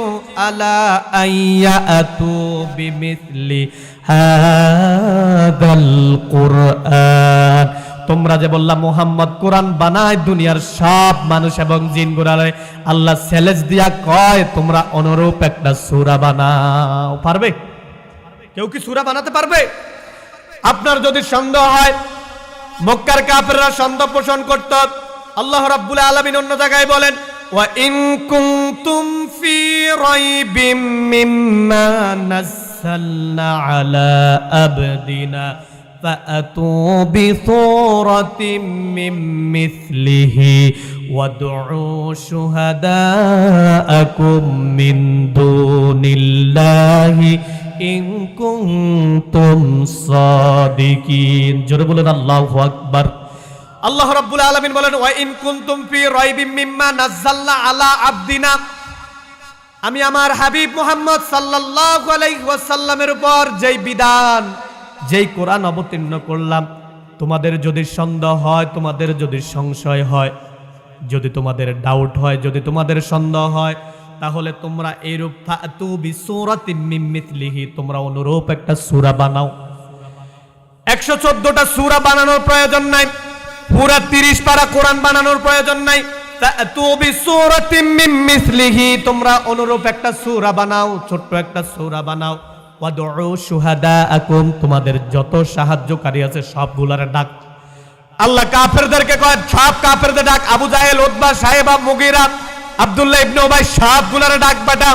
আলা আইয়াতু বিমিসলি হাদাল কুরআন। তোমরা যে বললা মুহাম্মদ কোরআন বানায়, দুনিয়ার সব মানুষ এবং জিনগুলারে আল্লাহ চ্যালেঞ্জ দিয়া কয়, তোমরা অনুরূপ একটা সূরা বানাও। পারবে? কেউ কি সূরা বানাতে পারবে? আপনার যদি সন্দেহ হয়, মক্কার কাফেররা সন্দেহ পোষণ করত, আল্লাহ রাব্বুল আলামিন অন্য জায়গায় বলেন, ওয়া ইন কুনতুম ফি রাইবিম মিম্মা নাযালনা আলা আবদিনা ফাআতু বিসূরাতিম মিন মিসলিহি ওয়াদউ শুহাদাআকুম মিন দুনিল্লাহি ইন কুনতুম সাদিকিন। জোরে বলেন আল্লাহু আকবার। আল্লাহ রাব্বুল আলামিন বলেন, ওয়া ইন কুনতুম ফি রাইবিম মিম্মা নাযালনা আলা আবদিনা, আমি আমার হাবিব মুহাম্মদ সাল্লাল্লাহু আলাইহি ওয়াসাল্লামের উপর যেই বিধান, যেই কোরআন অবতীর্ণ করলাম, তোমাদের যদি সন্দেহ হয়, তোমাদের যদি সংশয় হয়, যদি তোমাদের ডাউট হয়, যদি তোমাদের সন্দেহ হয়, তাহলে তোমরা এইরূপ ফাতু বিসূরাতিম মিন মিসলিহি, তোমরা অনুরূপ একটা সূরা বানাও। 114টা সূরা বানানোর প্রয়োজন নাই, পুরা 30 পারা কোরআন বানানোর প্রয়োজন নাই। ফাতু বিসূরাতিম মিন মিসলিহি, তোমরা অনুরূপ একটা সূরা বানাও, ছোট্ট একটা সূরা বানাও। ওয়াদউ শুহাদাআকুম, তোমাদের যত সাহায্যকারী আছে সবগুলারে ডাক। আল্লাহ কাফেরদেরকে কয়, সব কাফেরদের ডাক, আবু জাহেল, উতবা, সাহেবা, মুগীরা, আব্দুল্লাহ ইবনে উবাই, সবগুলারে ডাক বাটা।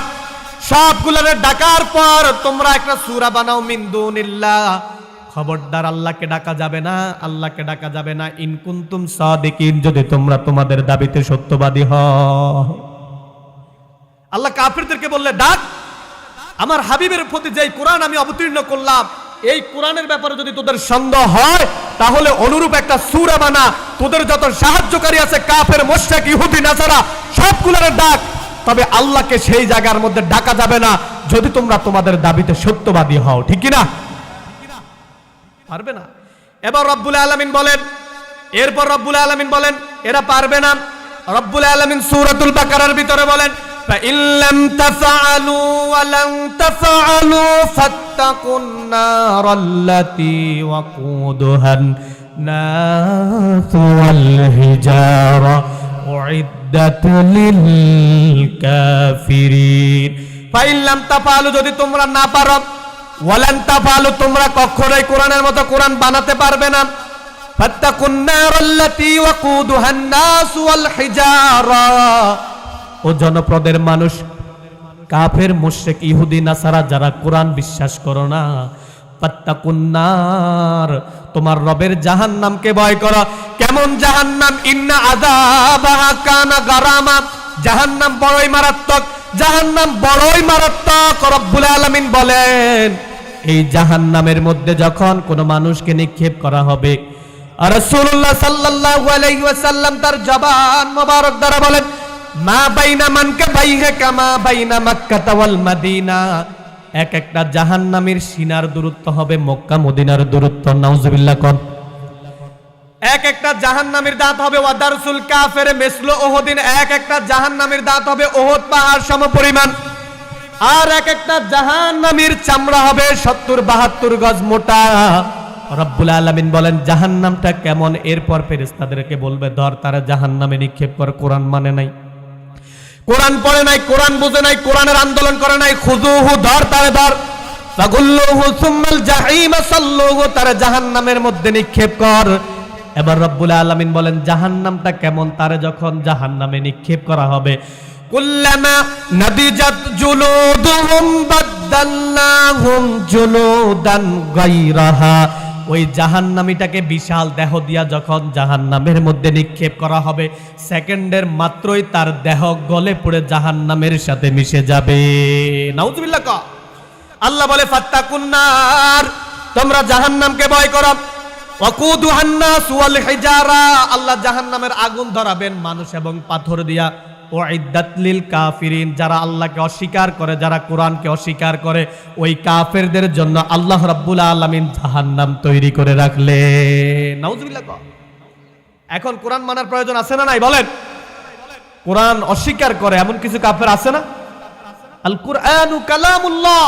সবগুলারে ডাকার পর তোমরা একটা সূরা বানাও মিন দুনিল্লাহ। খবরদার আল্লাহকে ডাকা যাবে না, আল্লাহকে ডাকা যাবে না ইন কুনতুম সাদিকিন, যদি তোমরা তোমাদের দাবিতে সত্যবাদী হও। আল্লাহ কাফেরদেরকে বললে, ডাক, আমার হাবিবের প্রতি যেই কোরআন আমি অবতীর্ণ করলাম, এই কোরআনের ব্যাপারে যদি তোদের সন্দেহ হয়, তাহলে অনুরূপ একটা সূরা বানা। তোদের যত সাহায্যকারী আছে, কাফের, মুশরিক, ইহুদি, নাসারা, সবগুলোর ডাক। তবে আল্লাহকে সেই জায়গার মধ্যে ডাকা যাবে না যদি তোমরা তোমাদের দাবিতে সত্যবাদী হও। ঠিক কি না? পারবে না। এবার রব্বুল আলামিন বলেন, এরপর রব্বুল আলামিন বলেন এরা পারবে না। রব্বুল আলামিন সূরাতুল বাকারার ভিতরে বলেন, فَإِن لَّمْ تَفْعَلُوا وَلَن تَفْعَلُوا فَاتَّقُوا النَّارَ الَّتِي وَقُودُهَا النَّاسُ وَالْحِجَارَةُ أُعِدَّتْ لِلْكَافِرِينَ। فَإِن لَّمْ تَفْعَلُوا, যদি তোমরা না পারো, ওয়ালান তাফআলু, তোমরা কখনোই কোরআনের মতো কোরআন বানাতে পারবে না। ফাত্তাকুন নারাল্লাতী ওয়াকুদুহান নাস ওয়াল হিজারা, ও জনপদের মানুষ, কাফের, মুশরিক, ইহুদি, নাসারা যারা কোরআন বিশ্বাস করো না, ফাত্তাকুন নার, তোমার রবের জাহান্নামকে ভয় করো। কেমন জাহান্নাম? ইন্না আযাবাহা কানা গারামা, জাহান্নাম বড়ই মারাত্মক, জাহান্নাম বড়ই মারাত্মক। রব্বুল আলামিন বলেন, এই জাহান্নামের মধ্যে যখন কোন মানুষকে নিক্ষেপ করা হবে, আর রাসূলুল্লাহ সাল্লাল্লাহু আলাইহি ওয়াসাল্লাম তার জবান মোবারক দ্বারা বলেন, মা বাইনা মানকাবাইহি কামা বাইনা মক্কা ওয়াল মদিনা, এক একটা জাহান্নামের সিনার দূরত্ব হবে মক্কা মদিনার দূরত্ব। নাউজুবিল্লাহ কোন এক একটা জাহান্নামীর দাঁত হবে ওয়াদারসুল কাফের মিসলু উহুদিন, এক একটা জাহান্নামীর দাঁত হবে উহুদ পাহাড় সমপরিমাণ। আর এক একটা জাহান্নামীর চামড়া হবে 70-72 গজ মোটা। রব্বুল আলামিন বলেন জাহান্নামটা কেমন? এরপর ফেরেশতাদেরকে বলবে ধর তারা জাহান্নামে নিক্ষেপ কর। কোরআন মানে নাই, কোরআন পড়ে নাই, কোরআন বুঝে নাই, কোরআনের আন্দোলন করে নাই। খুযুহু, ধর তারে ধর। ফাগুল্লুহু সুম্মাল জাহিম সাল্লুহু, তারা জাহান্নামের মধ্যে নিক্ষেপ কর। এবার রব্বুল আলামিন বলেন জাহান্নামটা কেমন? তারে যখন জাহান্নামে নিক্ষেপ করা হবে, কুল্লামা নাদিজাত জুলুদুহুম বাদদালনাহুম জুলুদান গায়রাহা, ওই জাহান্নামীটাকে বিশাল দেহ দিয়া যখন জাহান্নামের মধ্যে নিক্ষেপ করা হবে, সেকেন্ডের মাত্রই তার দেহ গলে পড়ে জাহান্নামের সাথে মিশে যাবে। নাউজুবিল্লাহ। আল্লাহ বলে ফাত্তাকুন নার, তোমরা জাহান্নামকে ভয় করো। ওয়াকুদুহান নাস ওয়াল হিজারা, আল্লাহ জাহান্নামের আগুন ধরাবেন মানুষ এবং পাথর দিয়া। উইদ্দাত লিল কাফিরিন, যারা আল্লাহকে অস্বীকার করে, যারা কোরআনকে অস্বীকার করে, ওই কাফেরদের জন্য আল্লাহ রাব্বুল আলামিন জাহান্নাম তৈরি করে রাখলেন। নাউজুবিল্লাহ। এখন কোরআন মানার প্রয়োজন আছে না নাই বলেন? কোরআন অস্বীকার করে এমন কিছু কাফের আছে না? আল কুরআনু কালামুল্লাহ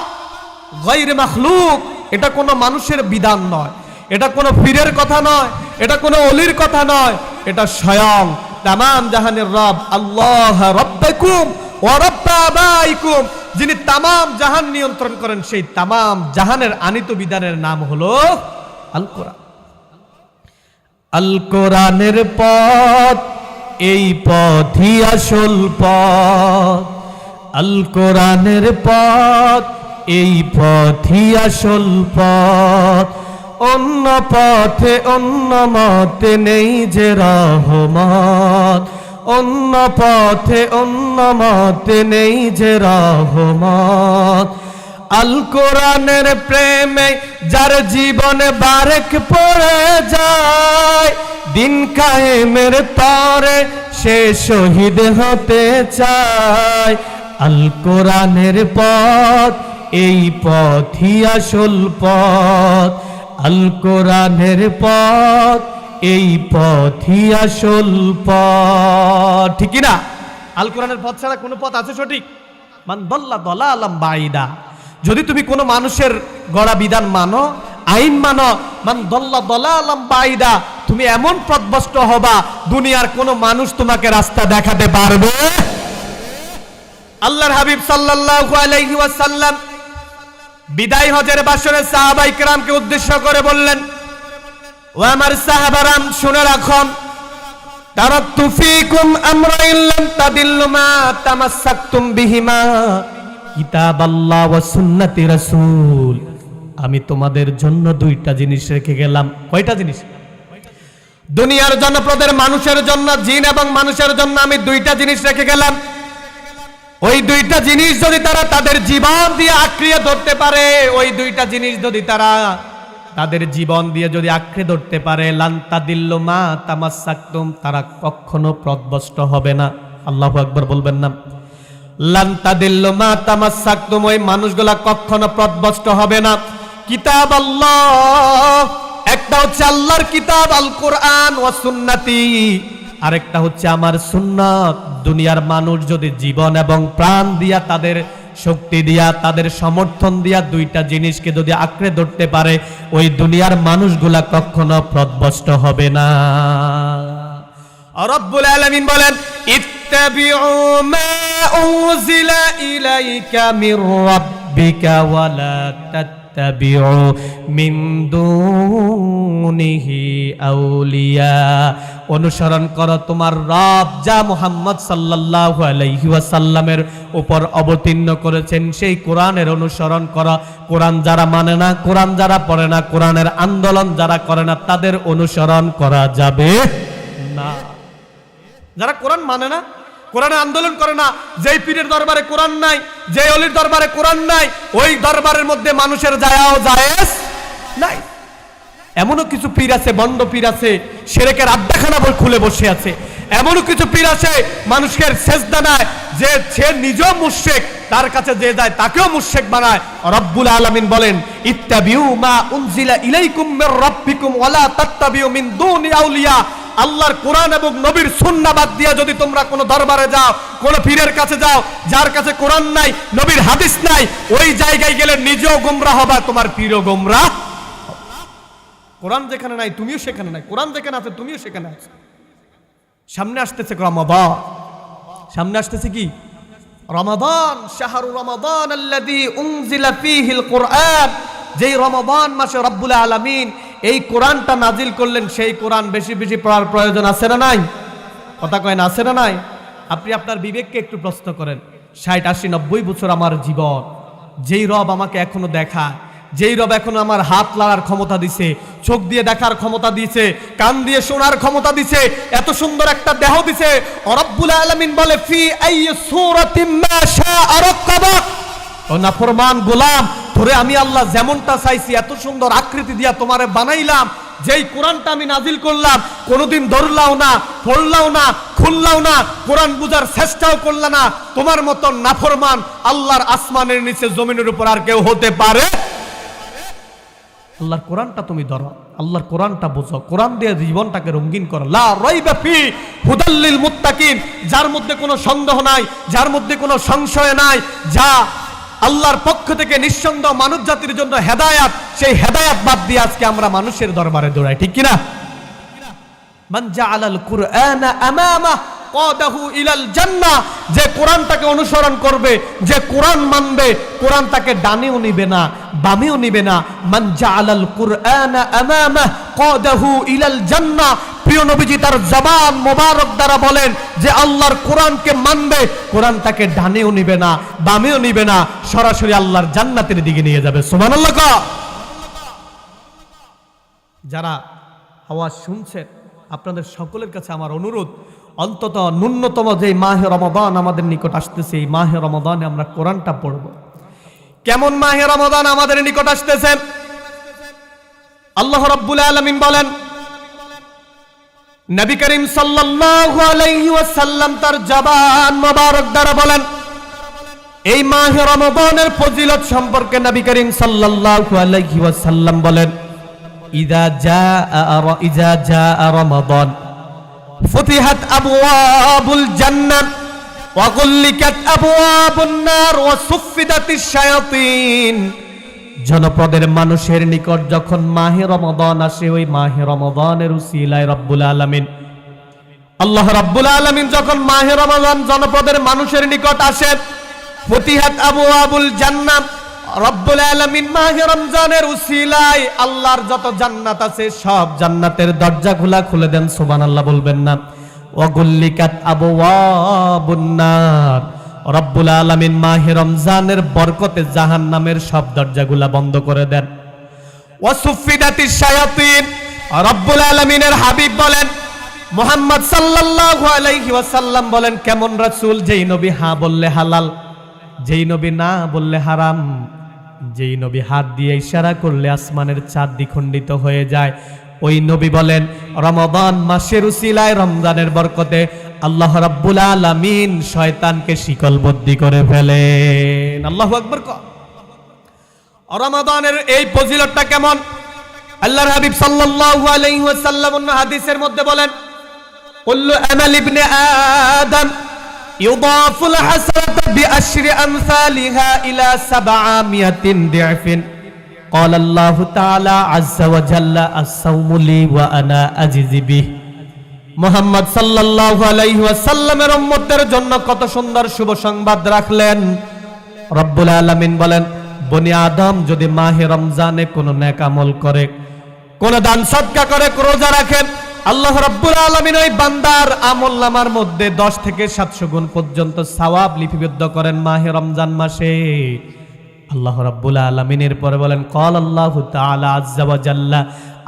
গায়রে মাখলুক, এটা কোনো মানুষের বিধান নয়, এটা কোনো পীরের কথা নয়, এটা কোনো ওলির কথা নয়, এটা স্বয়ং তামাম জাহানের রব আল্লাহ রাব্বাকুম ওয়া রাব্বা আবাইকুম, যিনি তামাম জাহান নিয়ন্ত্রণ করেন, সেই তামাম জাহানের আনিত বিধানের নাম হলো আল কোরআন। আল কোরআনের পথ, এই পথই আসল পথ। আল কোরআনের পথ, এই পথই আসল পথ। অন্য পথে অন্য মতে নেই যে রহমত, অন্য পথে অন্য মতে নেই যে রহমত। আল কোরআনের প্রেমে যার জীবনে বারেক পড়ে যায়, দিন কায়েমের তরে সে শহীদ হতে চায়। আল কোরআনের পথ, এই পথই আসল পথ। আল কোরআনের পথ, এই পথই আসল পথ। ঠিক না? আল কোরআনের পথ ছাড়া কোনো পথ আছে সঠিক? মান দাল্লা দালালাম বাইদা, যদি তুমি কোনো মানুষের গড়া বিধান মানো, আইন মানো, মান দাল্লা দালালাম বাইদা, তুমি এমন পথভ্রষ্ট হবা দুনিয়ার কোনো মানুষ তোমাকে রাস্তা দেখাতে পারবে। আল্লাহর হাবিব সাল্লাল্লাহু আলাইহি ওয়াসাল্লাম বিদায় হজের বাসরে সাহাবায়ে কেরামকে উদ্দেশ্য করে বললেন, ও আমার সাহাবারাম শুনে রাখুন, তারাকতু ফীকুম আমরাইন লাম তাদিল্লু মা তামাসসাকতুম বিহিমা কিতাবাল্লাহ ওয়া সুন্নতি রাসূল। আমি তোমাদের জন্য দুইটা জিনিস রেখে গেলাম। কয়টা জিনিস? দুনিয়ার জনপ্রদের মানুষের জন্য, জিন এবং মানুষের জন্য আমি দুইটা জিনিস রেখে গেলাম। ওই দুইটা জিনিস যদি তারা তাদের জীবন দিয়ে আঁকড়িয়ে ধরতে পারে, ওই দুইটা জিনিস যদি তারা তাদের জীবন দিয়ে যদি আঁকড়ে ধরতে পারে, লান তাদিল্লু মা তামাসসাকতুম, তারা কখনো পথভ্রষ্ট হবে না। আল্লাহু আকবার বলবেন না? লান তাদিল্লু মা তামাসসাকতুম, ওই মানুষগুলা কখনো পথভ্রষ্ট হবে না। কিতাব আল্লাহ, একটা হচ্ছে আল্লাহর কিতাব আল কোরআন ওয়া সুন্নতি, আরেকটা হচ্ছে আমার সুন্নাত। দুনিয়ার মানুষ যদি জীবন এবং প্রাণ দিয়া, তাদের শক্তি দিয়া, তাদের সমর্থন দিয়া দুইটা জিনিসকে যদি আঁকড়ে ধরতে পারে, ওই দুনিয়ার মানুষগুলা কখনো পথভ্রষ্ট হবে না। রব্বুল আলামিন বলেন, ইত্তাবিউ মা উনজিলা ইলাইকা মির রাব্বিকা ওয়া লা তাত্তাবিউ মিন দুনিহি আউলিয়া। অনুসরণ করো তোমার রব যা মুহাম্মদ সাল্লাল্লাহু আলাইহি ওয়াসাল্লামের উপর অবতীর্ণ করেছেন, সেই কোরআনের অনুসরণ করো। কোরআন যারা মানে না, কোরআন যারা পড়ে না, কোরআনের আন্দোলন যারা করে না, তাদের অনুসরণ করা যাবে না। যারা কোরআন মানে না, কোরআনের আন্দোলন করে না, যেই পীরের দরবারে কোরআন নাই, যেই অলির দরবারে কোরআন নাই, ওই দরবারের মধ্যে মানুষের যাওয়াও জায়েজ নাই। এমনও কিছু পীর আছে, বন্ড পীর আছে, শিরকের আড্ডাখানা খুলে বসে আছে। এমনও কিছু পীর আছে মানুষের সেজদা নাই, যে সে নিজেও মুশরিক, তার কাছে যে যায় তাকেও মুশরিক বানায়। রব্বুল আলামিন বলেন ইত্তাবিউ মা উনজিলা ইলাইকুম মির রাব্বিকুম ওয়ালা তাত্তাবিউ মিন দুনি আউলিয়া। আল্লাহর কোরআন এবং নবীর সুন্নাহ বাদ দিয়ে যদি তোমরা কোনো দরবারে যাও, কোনো পীরের কাছে যাও, যার কাছে কোরআন নাই, নবীর হাদিস নাই, ওই জায়গায় গেলে নিজেও গোমরাহ হবা, তোমার পীরও গোমরাহ। কোরআন যেখানে নাই তুমিও সেখানে নাই, কোরআন যেখানে আছে তুমিও সেখানে আছো। সামনে আসতেছে রমাদান, সামনে আসতেছে কি রমাদান, শাহরু রমাদান আল্লাযী উনজিলা ফীহিল কুরআন। যেই রমাদান মাসে রব্বুল আলামিন এই কোরআনটা নাজিল করলেন, সেই কোরআন বেশি বেশি পড়ার প্রয়োজন আছে না নাই? কথা কয় না, আছে না নাই? আপনি আপনার বিবেককে একটু প্রশ্ন করেন। 60, 80, 90 বছর আমার জীবন, যেই রব আমাকে এখনো দেখায়, যেই রব এখনো আমার হাত লাগার ক্ষমতা দিছে, চোখ দিয়ে দেখার ক্ষমতা দিছে, কান দিয়ে শোনার ক্ষমতা দিছে, এত সুন্দর একটা দেহ দিছে, রব্বুল আলামিন বলে ফি আইয়ি সূরাতিন মা শাআ রাক্কাবাক। ও নাফরমান গোলাম, তোরে আমি আল্লাহ যেমনটা চাইছি এত সুন্দর আকৃতি দিয়া তোমারে বানাইলাম। যেই কোরআনটা আমি নাজিল করলাম, কোনোদিন ধরলাও না, পড়লাও না, খুললাও না, কোরআন বুঝার চেষ্টাও করলা না। তোমার মতন নাফরমান আল্লাহর আসমানের নিচে জমিনের উপর আর কেউ হতে পারে? আল্লাহর কোরআনটা তুমি ধরো, আল্লাহর কোরআনটা বোঝো, কোরআন দিয়ে জীবনটাকে রঙিন করো। লা রাইবা ফি হুদাল লিল মুত্তাকিন, যার মধ্যে কোনো সন্দেহ নাই, যার মধ্যে কোনো সংশয় নাই, যা আল্লাহর পক্ষ থেকে নিঃসন্দেহ মানব জাতির জন্য হেদায়াত, সেই হেদায়াত বাদ দিয়ে আজকে আমরা মানুষের দরবারে দৌড়াই, ঠিক কিনা? মান জাআলাল কুরআনা আমামা কাদাহু ইলাল জান্নাহ। যে কোরআনটাকে অনুসরণ করবে, যে কোরআন মানবে, কোরআন তাকে ডানেও নিবে না, বামেও নিবে না। মান জাআলাল কুরআনা আমামা কাদাহু ইলাল জান্নাহ। প্রিয় নবীজি তার জবান মোবারক দ্বারা বলেন যে আল্লাহর কোরআনকে মানবে, কোরআন তাকে ডানেও নিবে না, বামেও নিবে না, সরাসরি আল্লাহর জান্নাতের দিকে নিয়ে যাবে। সুবহানাল্লাহ। যারা আওয়াজ শুনছেন, আপনাদের সকলের কাছে আমার অনুরোধ, অন্তত ন্যূনতম যে মাহে রমাদান আমাদের নিকট আসতেছে, এই মাহে রমাদানে আমরা কোরআনটা পড়ব। কেমন মাহে রমাদান আমাদের নিকট আসতেছে? আল্লাহ রাব্বুল আলামিন বলেন, নবী করিম সাল্লাল্লাহু আলাইহি ওয়াসাল্লাম তার জবান মোবারক দ্বারা বলেন, এই মাহে রমাদানের ফজিলত সম্পর্কে নবী করিম সাল্লাল্লাহু আলাইহি ওয়াসাল্লাম বলেন, ইযা জাআ রমাদান ফুতিহাত আবওয়াবুল জান্নাহ ওয়া গুল্লিকাত আবওয়াবুন নার ওয়া সুফিদাতিশ শায়াতিন। জনপদের মানুষের নিকট যখন মাহে রমাদান আসে, ওই মাহে রমাদানের উসিলায় রব্বুল আলামিন, আল্লাহ রাব্বুল আলামিন যখন মাহে রমাদান জনপদের মানুষের নিকট আসে, ফুতিহাত আবওয়াবুল জান্নাহ, রব্বুল আলামিন মাহে রমজানের উসিলায় আল্লাহর যত জান্নাত আছে সব জান্নাতের দরজাগুলা খুলে দেন। সুবহানাল্লাহ বলবেন না? ওয়া গুল্লিকাত আবওয়াবুন নার, রব্বুল আলামিন মাহে রমজানের বরকতে জাহান্নামের সব দরজাগুলা বন্ধ করে দেন। ওয়া সুফিদাতিশ শায়াতিন, রব্বুল আলামিনের হাবিব বলেন, মুহাম্মদ সাল্লাল্লাহু আলাইহি ওয়াসাল্লাম বলেন, কেমন রাসূল? যেই নবী হ্যাঁ বললে হালাল, যেই নবী না বললে হারাম, যেই নবী হাত দিয়ে ইশারা করলে আসমানের চাঁদ দ্বিখণ্ডিত হয়ে যায়, ওই নবী বলেন রমাদান মাসের উসিলায় রমজানের বরকতে আল্লাহ রাব্বুল আলামিন শয়তানকে শিকলবদ্ধ করে ফেলেন। আল্লাহু আকবার। রমাদানের এই ফজিলতটা কেমন? আল্লাহর হাবিব সাল্লাল্লাহু আলাইহি ওয়াসাল্লাম অন্য হাদিসের মধ্যে বলেন, কুল্লু আমাল ইবনে আদম ইউদাফুল হাসানাত বিআশরি আমসালিহা ইলা 700 দি'ফিন। قال الله تعالى عز وجل الصوم لي وانا اجزي به। মুহাম্মদ সাল্লাল্লাহু আলাইহি ওয়াসাল্লামের উম্মতের জন্য কত সুন্দর শুভ সংবাদ রাখলেন। রব্বুল আলামিন বলেন, বনি আদম যদি মাহে রমজানে কোনো নেক আমল করে, কোন দান সদকা করে, রোজা রাখে, আল্লাহ রাব্বুল আলামিন ওই বান্দার আমলনামার মধ্যে 10 থেকে 700 গুণ পর্যন্ত সওয়াব লিপিবদ্ধ করেন মাহে রমজান মাসে। আল্লাহ রাব্বুল আলামিনের পরে বলেন, قال الله تعالى عز وجل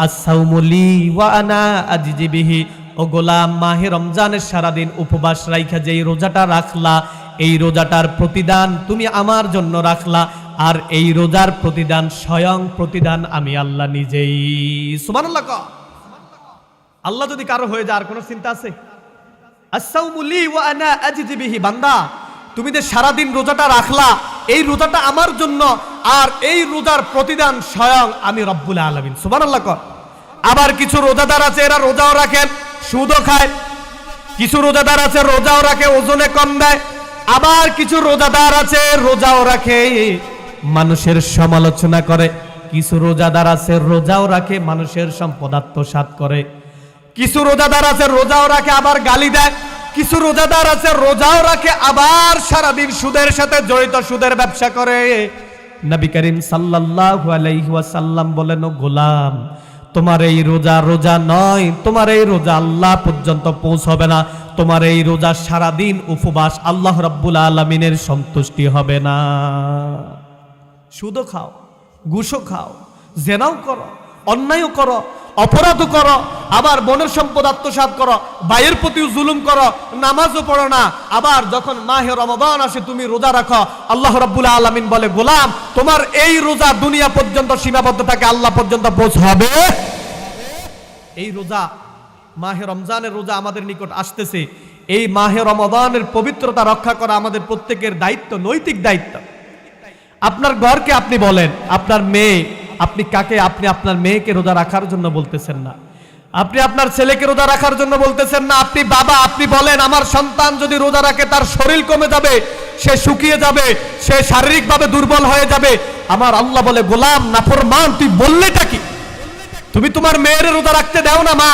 الصوم لي وانا اجزي به। ও গোলাম, মাহে রমজানের সারাদিন উপবাস রাইখা যেই রোজাটা রাখলা, এই রোজাটার প্রতিদান তুমি আমার জন্য রাখলা, আর এই রোজার প্রতিদান স্বয়ং প্রতিদান আমি আল্লাহ নিজেই। সুবহানাল্লাহ। আল্লাহ যদি কারো হয়ে যায় আর কোনো চিন্তা আছে? আস-সাওমু লি ওয়া আনা আজজি বিহি। বান্দা, তুমি যে সারাদিন রোজাটা রাখলা, এই রোজাটা আমার জন্য, আর এই রোজার প্রতিদান স্বয়ং আমি রব্বুল আলামিন। সুবহানাল্লাহ কর। আবার কিছু রোজাদার আছে, এরা রোজাও রাখেন সুদও খায়। কিছু রোজাদার আছে রোজাও রাখে, ওজনে কম দেয়। আবার কিছু রোজাদার আছে রোজাও রাখে, মানুষের সমালোচনা করে। কিছু রোজাদার আছে রোজাও রাখে, মানুষের সম্পদ আত্মসাৎ করে। কিছু রোজাদার আছে রোজাও রাখে আবার গালি দেয়। কিছু রোজাদার আছে রোজাও রাখে আবার সারাদিন সুদের সাথে জড়িত, সুদের ব্যবসা করে। নবী করিম সাল্লাল্লাহু আলাইহি ওয়াসাল্লাম বলেন, ও গোলাম, তোমার এই রোজা রোজা নয়, তোমার এই রোজা আল্লাহ পর্যন্ত পৌঁছবে না। তোমার এই রোজা সারাদিন উপবাস, আল্লাহ রাব্বুল আলামিনের সন্তুষ্টি হবে না। সুদও খাও, ঘুষও খাও, জেনাও করো, অন্যায়ও করো, অপরাধও করো, আবার বোনের সম্পদ আত্মসাৎ করো, ভাইয়ের প্রতিও জুলুম করো, নামাজও পড়ো না। আবার যখন মাহে রমাদান আসে তুমি রোজা রাখো, আল্লাহ রাব্বুল আলামিন বলে, গোলাম তোমার এই রোজা দুনিয়া পর্যন্ত সীমাবদ্ধ থাকে, আল্লাহ পর্যন্ত পৌঁছাবে। এই রোজা, মাহে রমজানের রোজা আমাদের নিকট আসতেছে। এই মাহে রমাদানের পবিত্রতা রক্ষা করা আমাদের প্রত্যেকের দায়িত্ব, নৈতিক দায়িত্ব। আপনার ঘরকে আপনি বলেন, আপনার মেয়ে, আপনি কাকে, আপনি আপনার মেয়েকে রোজা রাখার জন্য বলতেছেন না, আপনি আপনার ছেলেকে রোজা রাখার জন্য বলতেছেন না। আপনি বাবা, আপনি বলেন আমার সন্তান যদি রোজা রাখে তার শরীর কমে যাবে, সে শুকিয়ে যাবে, সে শারীরিকভাবে দুর্বল হয়ে যাবে। আমার আল্লাহ বলে, গোলাম নাফরমান, তুই বললেটা কি? তুমি তোমার মেয়ের রোজা রাখতে দাও না মা,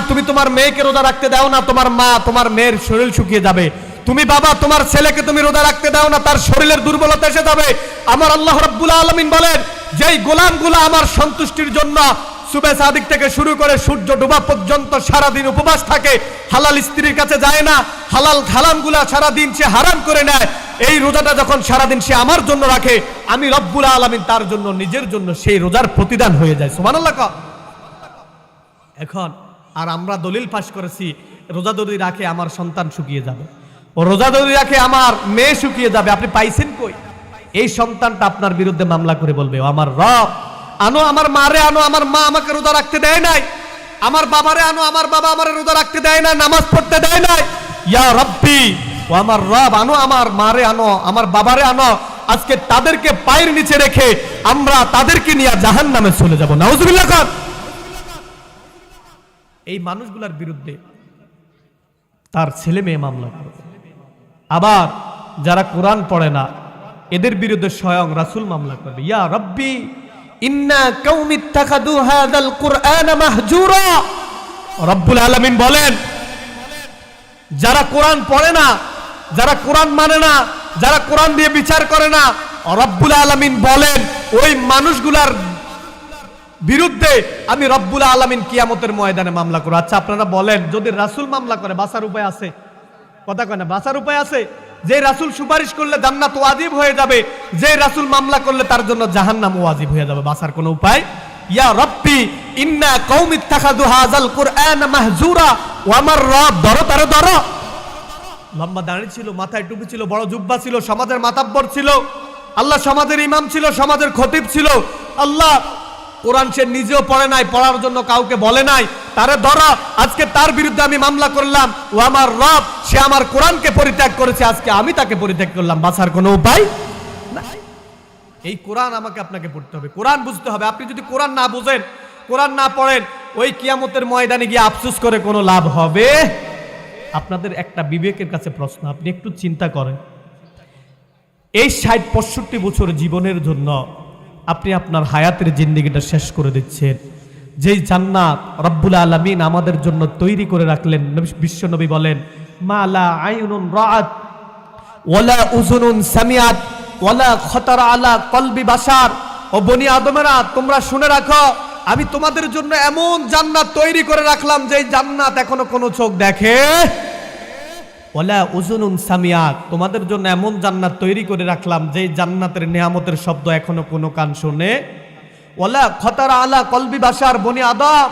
তুমি তোমার মেয়েকে রোজা রাখতে দাও না, তোমার মা তোমার মেয়ের শরীর শুকিয়ে যাবে। তুমি বাবা তোমার ছেলেকে তুমি রোজা রাখতে দাও না, তার শরীরের দুর্বলতা এসে যাবে। আমার আল্লাহ রাব্বুল আলামিন বলেন, যেই গোলামগুলো আমার সন্তুষ্টির জন্য সুবে সাদিক থেকে শুরু করে সূর্য ডোবা পর্যন্ত সারাদিন উপবাস থাকে, হালাল স্ত্রীর কাছে যায় না, হালাল হারামগুলা সারাদিন সে হারাম করে নেয়, এই রোজাটা যখন সারাদিন সে আমার জন্য রাখে, আমি রব্বুল আলামিন তার জন্য নিজের জন্য সেই রোজার প্রতিদান হয়ে যায়। সুবহানাল্লাহ। এখন আর আমরা দলিল পাশ করেছি, রোজা যদি রাখে আমার সন্তান শুকিয়ে যাবে, ও রোজা যদি রাখে আমার মেয়ে শুকিয়ে যাবে। আপনি পাইছেন কই? এই সন্তানটা আপনার বিরুদ্ধে মামলা করে বলবে, ও আমার রব আনো, আমার মারে আনো, আমার মা আমাকে রোজা রাখতে দেয় নাই। আমার বাবারে আনো, আমার বাবা আমারে রোজা রাখতে দেয় না, নামাজ পড়তে দেয় নাই। ইয়া রব্বি, ও আমার রব আনো, আমার মারে আনো, আমার বাবারে আনো। আজকে তাদেরকে পায়ের নিচে রেখে আমরা তাদেরকে নিয়ে জাহান্নামে চলে যাব। নাউজুবিল্লাহ। এই মানুষগুলোর বিরুদ্ধে তার ছেলে মেয়ে মামলা করবে। আবার যারা কোরআন পড়ে না এদের বিরুদ্ধে স্বয়ং রাসূল মামলা করবে। ইয়া রব্বি ইন্না কাউমি ইত্তাখাযু হাযাল কুরআনা মাহজুরা। রব্বুল আলামিন বলেন, যারা কোরআন পড়ে না, যারা কোরআন মানে না, যারা কোরআন দিয়ে বিচার করে না, রব্বুল আলামিন বলেন ওই মানুষগুলার বিরুদ্ধে আমি রব্বুল আলামিন কিয়ামতের ময়দানে মামলা করব। আচ্ছা আপনারা বলেন, যদি রাসূল মামলা করে বাঁচার উপায় আছে? কথা কয় না, বাঁচার উপায় আছে? যে রাসূল সুপারিশ করলে জান্নাত ওয়াজিব হয়ে যাবে, যে রাসূল মামলা করলে তার জন্য জাহান্নাম ওয়াজিব হয়ে যাবে, বাঁচার কোনো উপায়? ইয়া রব্বি ইন্না কওমি ইত্তাখাযু হাযাল কুরআনা মাহজুরা। ও আমার রব, ধরো তারে ধরো। লম্বা দাড়ি ছিল, মাথায় টুপি ছিল, বড় জুব্বা ছিল, সমাজের মাতাব্বর ছিল, আল্লাহ সমাজের ইমাম ছিল, সমাজের খতিব ছিল। আল্লাহ কোরআন সে নিজেও পড়ে নাই, পড়ার জন্য কাউকে বলে নাই, তারে ধরা। আজকে তার বিরুদ্ধে আমি মামলা করলাম, ও আমার রব, সে আমার কোরআনকে পরিত্যাগ করেছে, আজকে আমি তাকে পরিত্যাগ করলাম, বাঁচার কোনো উপায় নাই। এই কোরআন আমাকে আপনাকে পড়তে হবে, কোরআন বুঝতে হবে। আপনি যদি কোরআন না বুঝেন, কোরআন না পড়েন, ওই কিয়ামতের ময়দানে গিয়ে আফসোস করে কোনো লাভ হবে? আপনাদের একটা বিবেকের কাছে প্রশ্ন, আপনি একটু চিন্তা করেন, এই ৬০-৬৫ বছর জীবনের জন্য আপনি আপনার হায়াতের জিন্দেগিটা শেষ করে দিচ্ছেন। যেই জান্নাত রব্বুল আলামিন আমাদের জন্য তৈরি করে রাখলেন, বিশ্বনবী বলেন, মা লা আইনুন রাআত ওয়ালা উযুনুন সামিআত ওয়ালা খাতারা আলা কলবি বাশার। ও বনি আদমেরা, তোমরা শুনে রাখো, আমি তোমাদের জন্য এমন জান্নাত তৈরি করে রাখলাম যেই জান্নাত এখনো কোনো চোখ দেখে, ওয়ালা উযুনুন সামিআত, তোমাদের জন্য এমন জান্নাত তৈরি করে রাখলাম যেই জান্নাতের নিয়ামতের শব্দ এখনো কোনো কান শুনে, ওয়ালা খাতারা আলা কলবি বাশার। বনি আদম,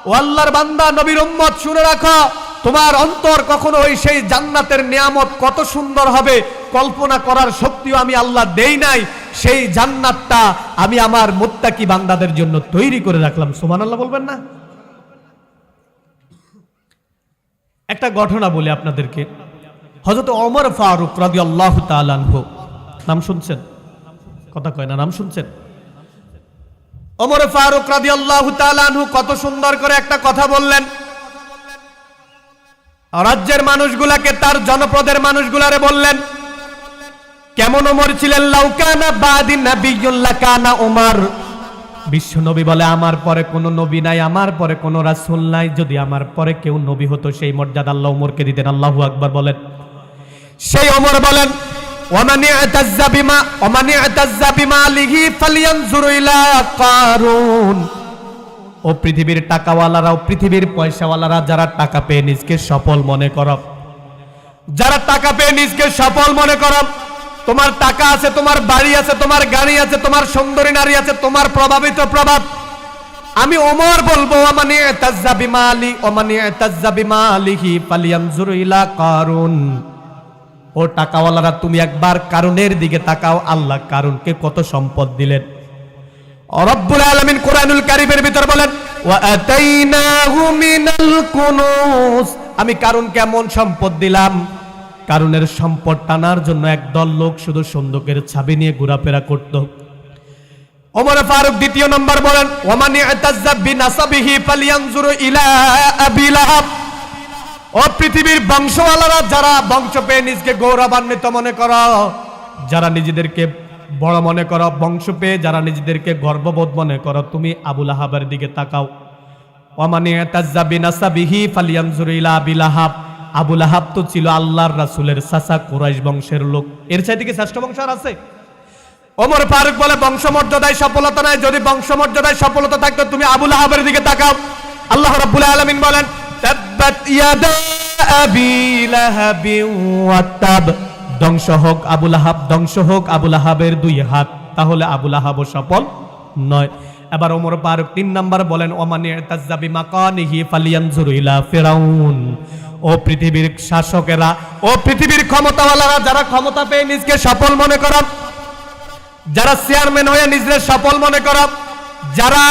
ও আল্লাহর বান্দা, নবীর উম্মত, শুনে রাখো, তোমার অন্তর কখনো ওই সেই জান্নাতের নিয়ামত কত সুন্দর হবে কল্পনা করার শক্তিও আমি আল্লাহ দেই নাই। সেই জান্নাতটা আমি আমার মুত্তাকি বান্দাদের জন্য তৈরি করে রাখলাম। সুবহানাল্লাহ বলবেন না? একটা ঘটনা বলি আপনাদেরকে। হযরত ওমর ফারুক রাদিয়াল্লাহু তাআলা আনহু, নাম শুনছেন? কথা কয় না, নাম শুনছেন? ওমর ফারুক রাদিয়াল্লাহু তাআলা আনহু কত সুন্দর করে একটা কথা বললেন। রাজ্যের মানুষগুলাকে, তার জনপদের মানুষগুলারে বললেন কেমন ওমর ছিলেন। লাউকানা বাদি নাবিয়্যুন লাকানা ওমর। বিশ্ব নবী বলে আমার পরে কোনো নবী নাই, আমার পরে কোনো রাসূল নাই, যদি আমার পরে কেউ নবী হতো সেই মর্যাদা আল্লাহ ওমরকে দিতেন। আল্লাহু আকবার বলেন। সেই ওমর বলেন ওমান ইতাজ্জা বিমালিহি ফালইয়ানজুর ইলা কারুন। ও পৃথিবীর টাকাওয়ালারা, ও পৃথিবীর পয়সাওয়ালারা, যারা টাকা পেয়ে নিজকে সফল মনে করো, যারা টাকা পেয়ে নিজকে সফল মনে করো, তোমার টাকা আছে, তোমার বাড়ি আছে, তোমার গাড়ি আছে, তোমার সুন্দরী নারী আছে, তোমার প্রভাবিত প্রভাব, আমি ওমর বলবো ওমান ইতাজ্জা বিমালিহি ফালইয়ানজুর ইলা কারুন। ও টাকাওয়ালারা, তুমি একবার কারুনের দিকে তাকাও। আল্লাহ কারুনকে কত সম্পদ দিলেন। রব্বুল আলামিন কোরআনুল কারীমের ভিতর বলেন ওয়া আতাইনাহু মিনাল কুনুজ। আমি কারুনকে এমন সম্পদ দিলাম, কারুনের সম্পদ টানার জন্য একদল লোক শুধু সন্দুকের চাবি নিয়ে ঘোরাফেরা করত। ওমর ফারুক দ্বিতীয় নম্বর বলেন ওমান ইতাজ্জা বিনাসাবিহি ফালইয়ানজুর ইলা আবি লাহাব। ও পৃথিবীর বংশওয়ালারা, যারা বংশ পেয়ে নিজকে গৌরবান্বিত মনে করো, যারা নিজেদেরকে বড় মনে করো, বংশ পেয়ে যারা নিজেদেরকে গর্ববোধ মনে করো, তুমি আবু লাহাবের দিকে তাকাও। ওমান ইতাজ্জা বিনাসাবিহি ফালইয়ানজুর ইলা আবি লাহাব। আবু লাহাব তো ছিল আল্লাহর রাসূলের চাচা, কুরাইশ বংশের লোক। এর চাইতে কি শ্রেষ্ঠ বংশ আর আছে? ওমর ফারুক বলে বংশমর্যাদায় সফলতা নাই, যদি বংশমর্যাদায় সফলতা থাকতো তুমি আবু লাহাবের দিকে তাকাও। আল্লাহ রাব্বুল আলামিন বলেন তাব্বাত ইয়াদা আবি লাহাবি ওয়া তাব। ধ্বংস হোক আবু লাহাব, ধ্বংস হোক আবু লাহাবের দুই হাত। তাহলে আবু লাহাবও সফল নয়। এবার ওমর ফারুক 3 নাম্বার বলেন ওমান ইতাজ্জা বিমাকানিহি ফালইয়ানজুর ইলা ফিরাউন। ও পৃথিবীর শাসকেরা, ও পৃথিবীর ক্ষমতাওয়ালারা, যারা ক্ষমতা পেয়ে নিজকে সফল মনে করো, যারা চেয়ারম্যান হয়ে নিজের সফল মনে করো, যারা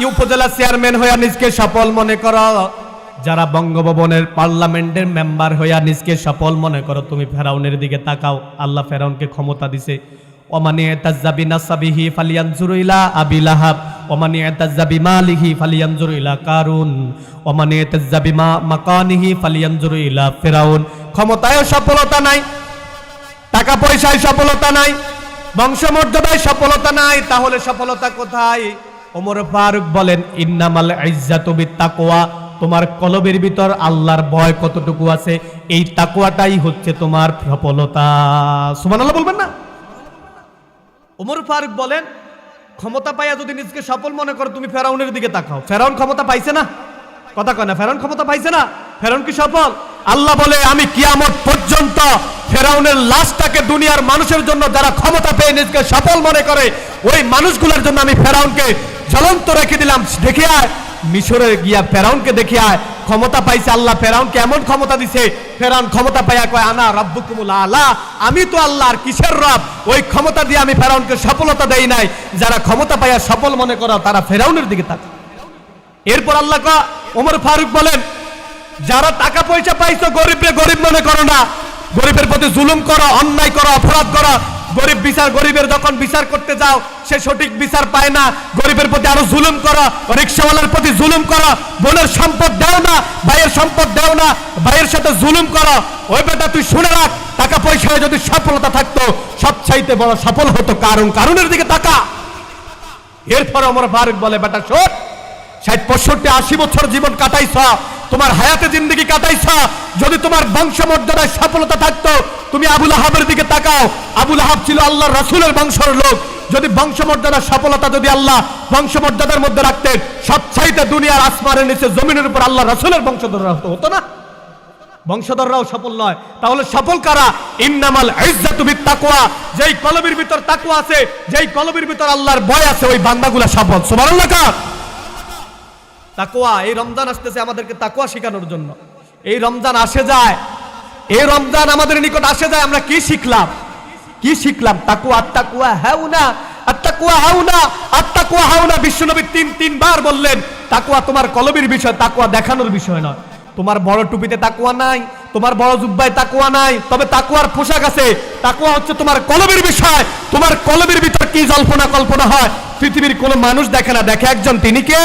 উপজেলা চেয়ারম্যান হয়ে নিজকে সফল মনে করো, যারা বঙ্গভবনের পার্লামেন্টের মেম্বার হয়ে নিজকে সফল মনে করো, তুমি ফেরাউনের দিকে তাকাও। আল্লাহ ফেরাউনকে ক্ষমতা দিছে। ওমান ইতাজ্জা বিনাসাবিহি ফালইয়ানজুর ইলা আবি লাহাব। ওমান ইতাজ্জা বিমালিহি ফালইয়ানজুর ইলা কারুন। ওমান ইতাজ্জা বিমাকানিহি ফালইয়ানজুর ইলা ফিরাউন। ক্ষমতায় সফলতা নাই, টাকা পয়সায় সফলতা নাই, বংশমর্যাদায় সফলতা নাই, তাহলে সফলতা কোথায়? ওমর ফারুক বলেন ইন্নামাল ইজ্জাতু বিত্তাকওয়া। তোমার কলবের ভিতর আল্লাহর ভয় কতটুকু আছে, এই তাকওয়াটাই হচ্ছে তোমার সফলতা। সুবহানাল্লাহ বলবেন না? ওমর ফারুক বলেন ক্ষমতা পাইয়া যদি নিজকে সফল মনে করো, তুমি ফেরাউনের দিকে তাকাও। ফেরাউন ক্ষমতা পাইছে না? কথা কয় না? ফেরাউন ক্ষমতা পাইছে না? ফেরাউন কি সফল? আল্লাহ বলে আমি কিয়ামত পর্যন্ত ফেরাউনের লাশটাকে দুনিয়ার মানুষের জন্য, যারা ক্ষমতা পেয়ে নিজকে সফল মনে করে, ওই মানুষগুলোর জন্য আমি ফেরাউনকে জ্বলন্ত রেখে দিলাম। দেখে আয়, মিশরে গিয়া ফেরাউনকে দেখে আয়, ক্ষমতা পাইছে আল্লাহ ফেরাউনকে এমন ক্ষমতা দিছে। ফেরাউন ক্ষমতা পাইয়া কয় আনা রাব্বুকুমুল আলা, আমি তো আল্লাহ, আর কিসের রব? ওই ক্ষমতা দিয়ে আমি ফেরাউনকে সফলতা দেই নাই। যারা ক্ষমতা পাইয়া সফল মনে করো, তারা ফেরাউনের দিকে তাকায়। এরপর আল্লাহ ওমর ফারুক বলেন যারা টাকা পয়সা পাইছো, গরিবরে গরিব মনে করো না, গরিবের প্রতি জুলুম করো, অন্যায় করো, অপরাধ করো। গরিবের যখন বিচার করতে যাও, সে সঠিক বিচার পায় না, গরিবের প্রতি আরো জুলুম করো, রিকশাওয়ালার প্রতি জুলুম করো, বোনের সম্পদ দাও না, ভাইয়ের সম্পদ দাও না, ভাইয়ের সাথে জুলুম করো। ওই বেটা তুই শুনে রাখ, টাকা পয়সায় যদি সফলতা থাকতো, সবচাইতে বড় সফল হতো কারুনের দিকে তাকা। এরপর ওমর ফারুক বলে বেটা শোন, 60, 65, 80 বছর জীবন কাটাইছ, তোমার হায়াতে জিন্দেগি কাটাইছ, যদি তোমার বংশমর্যাদায় সফলতা থাকতো, তুমি আবু লাহাবের দিকে তাকাও। আবু লাহাব ছিল আল্লাহর রাসূলের বংশের লোক। যদি বংশমর্যাদার সফলতা যদি আল্লাহ বংশমর্যাদার মধ্যে রাখতেন, সবচাইতে দুনিয়ার আসমানের নিচে জমিনের উপর আল্লাহ রাসূলের বংশধররা হতো না? বংশধররাও সফল নয়, তাহলে সফল কারা? ইন্নামাল ইজ্জাতু বিত্তাকওয়া। যেই কলবের ভিতর তাকওয়া আছে, যেই কলবের ভিতর আল্লাহর ভয় আছে, ওই বান্দাগুলা সফল। সুবহানাল্লাহ। তাকওয়া, এই রমজান আসতেছে আমাদেরকে তাকওয়া শেখানোর জন্য। এই রমজান আসে যায়, এই রমজান আমাদের নিকট আসে যায়, আমরা কি শিখলাম? কি শিখলাম? তাকওয়া, আত্তাকওয়া হাউনা, আত্তাকওয়া হাউনা, আত্তাকওয়া হাউনা। বিশ্বনবী 3 বার বললেন তাকওয়া তোমার কলবের বিষয়, তাকওয়া দেখানোর বিষয় নয়। তোমার বড় টুপিতে তাকওয়া নাই, তোমার বড় জুব্বায় তাকওয়া নাই, তবে তাকওয়ার পোশাক আছে। তাকওয়া হচ্ছে তোমার কলবের বিষয়। তোমার কলবের ভিতর কি জল্পনা কল্পনা হয় পৃথিবীর কোনো মানুষ দেখে না, দেখে একজন, তিনি কে?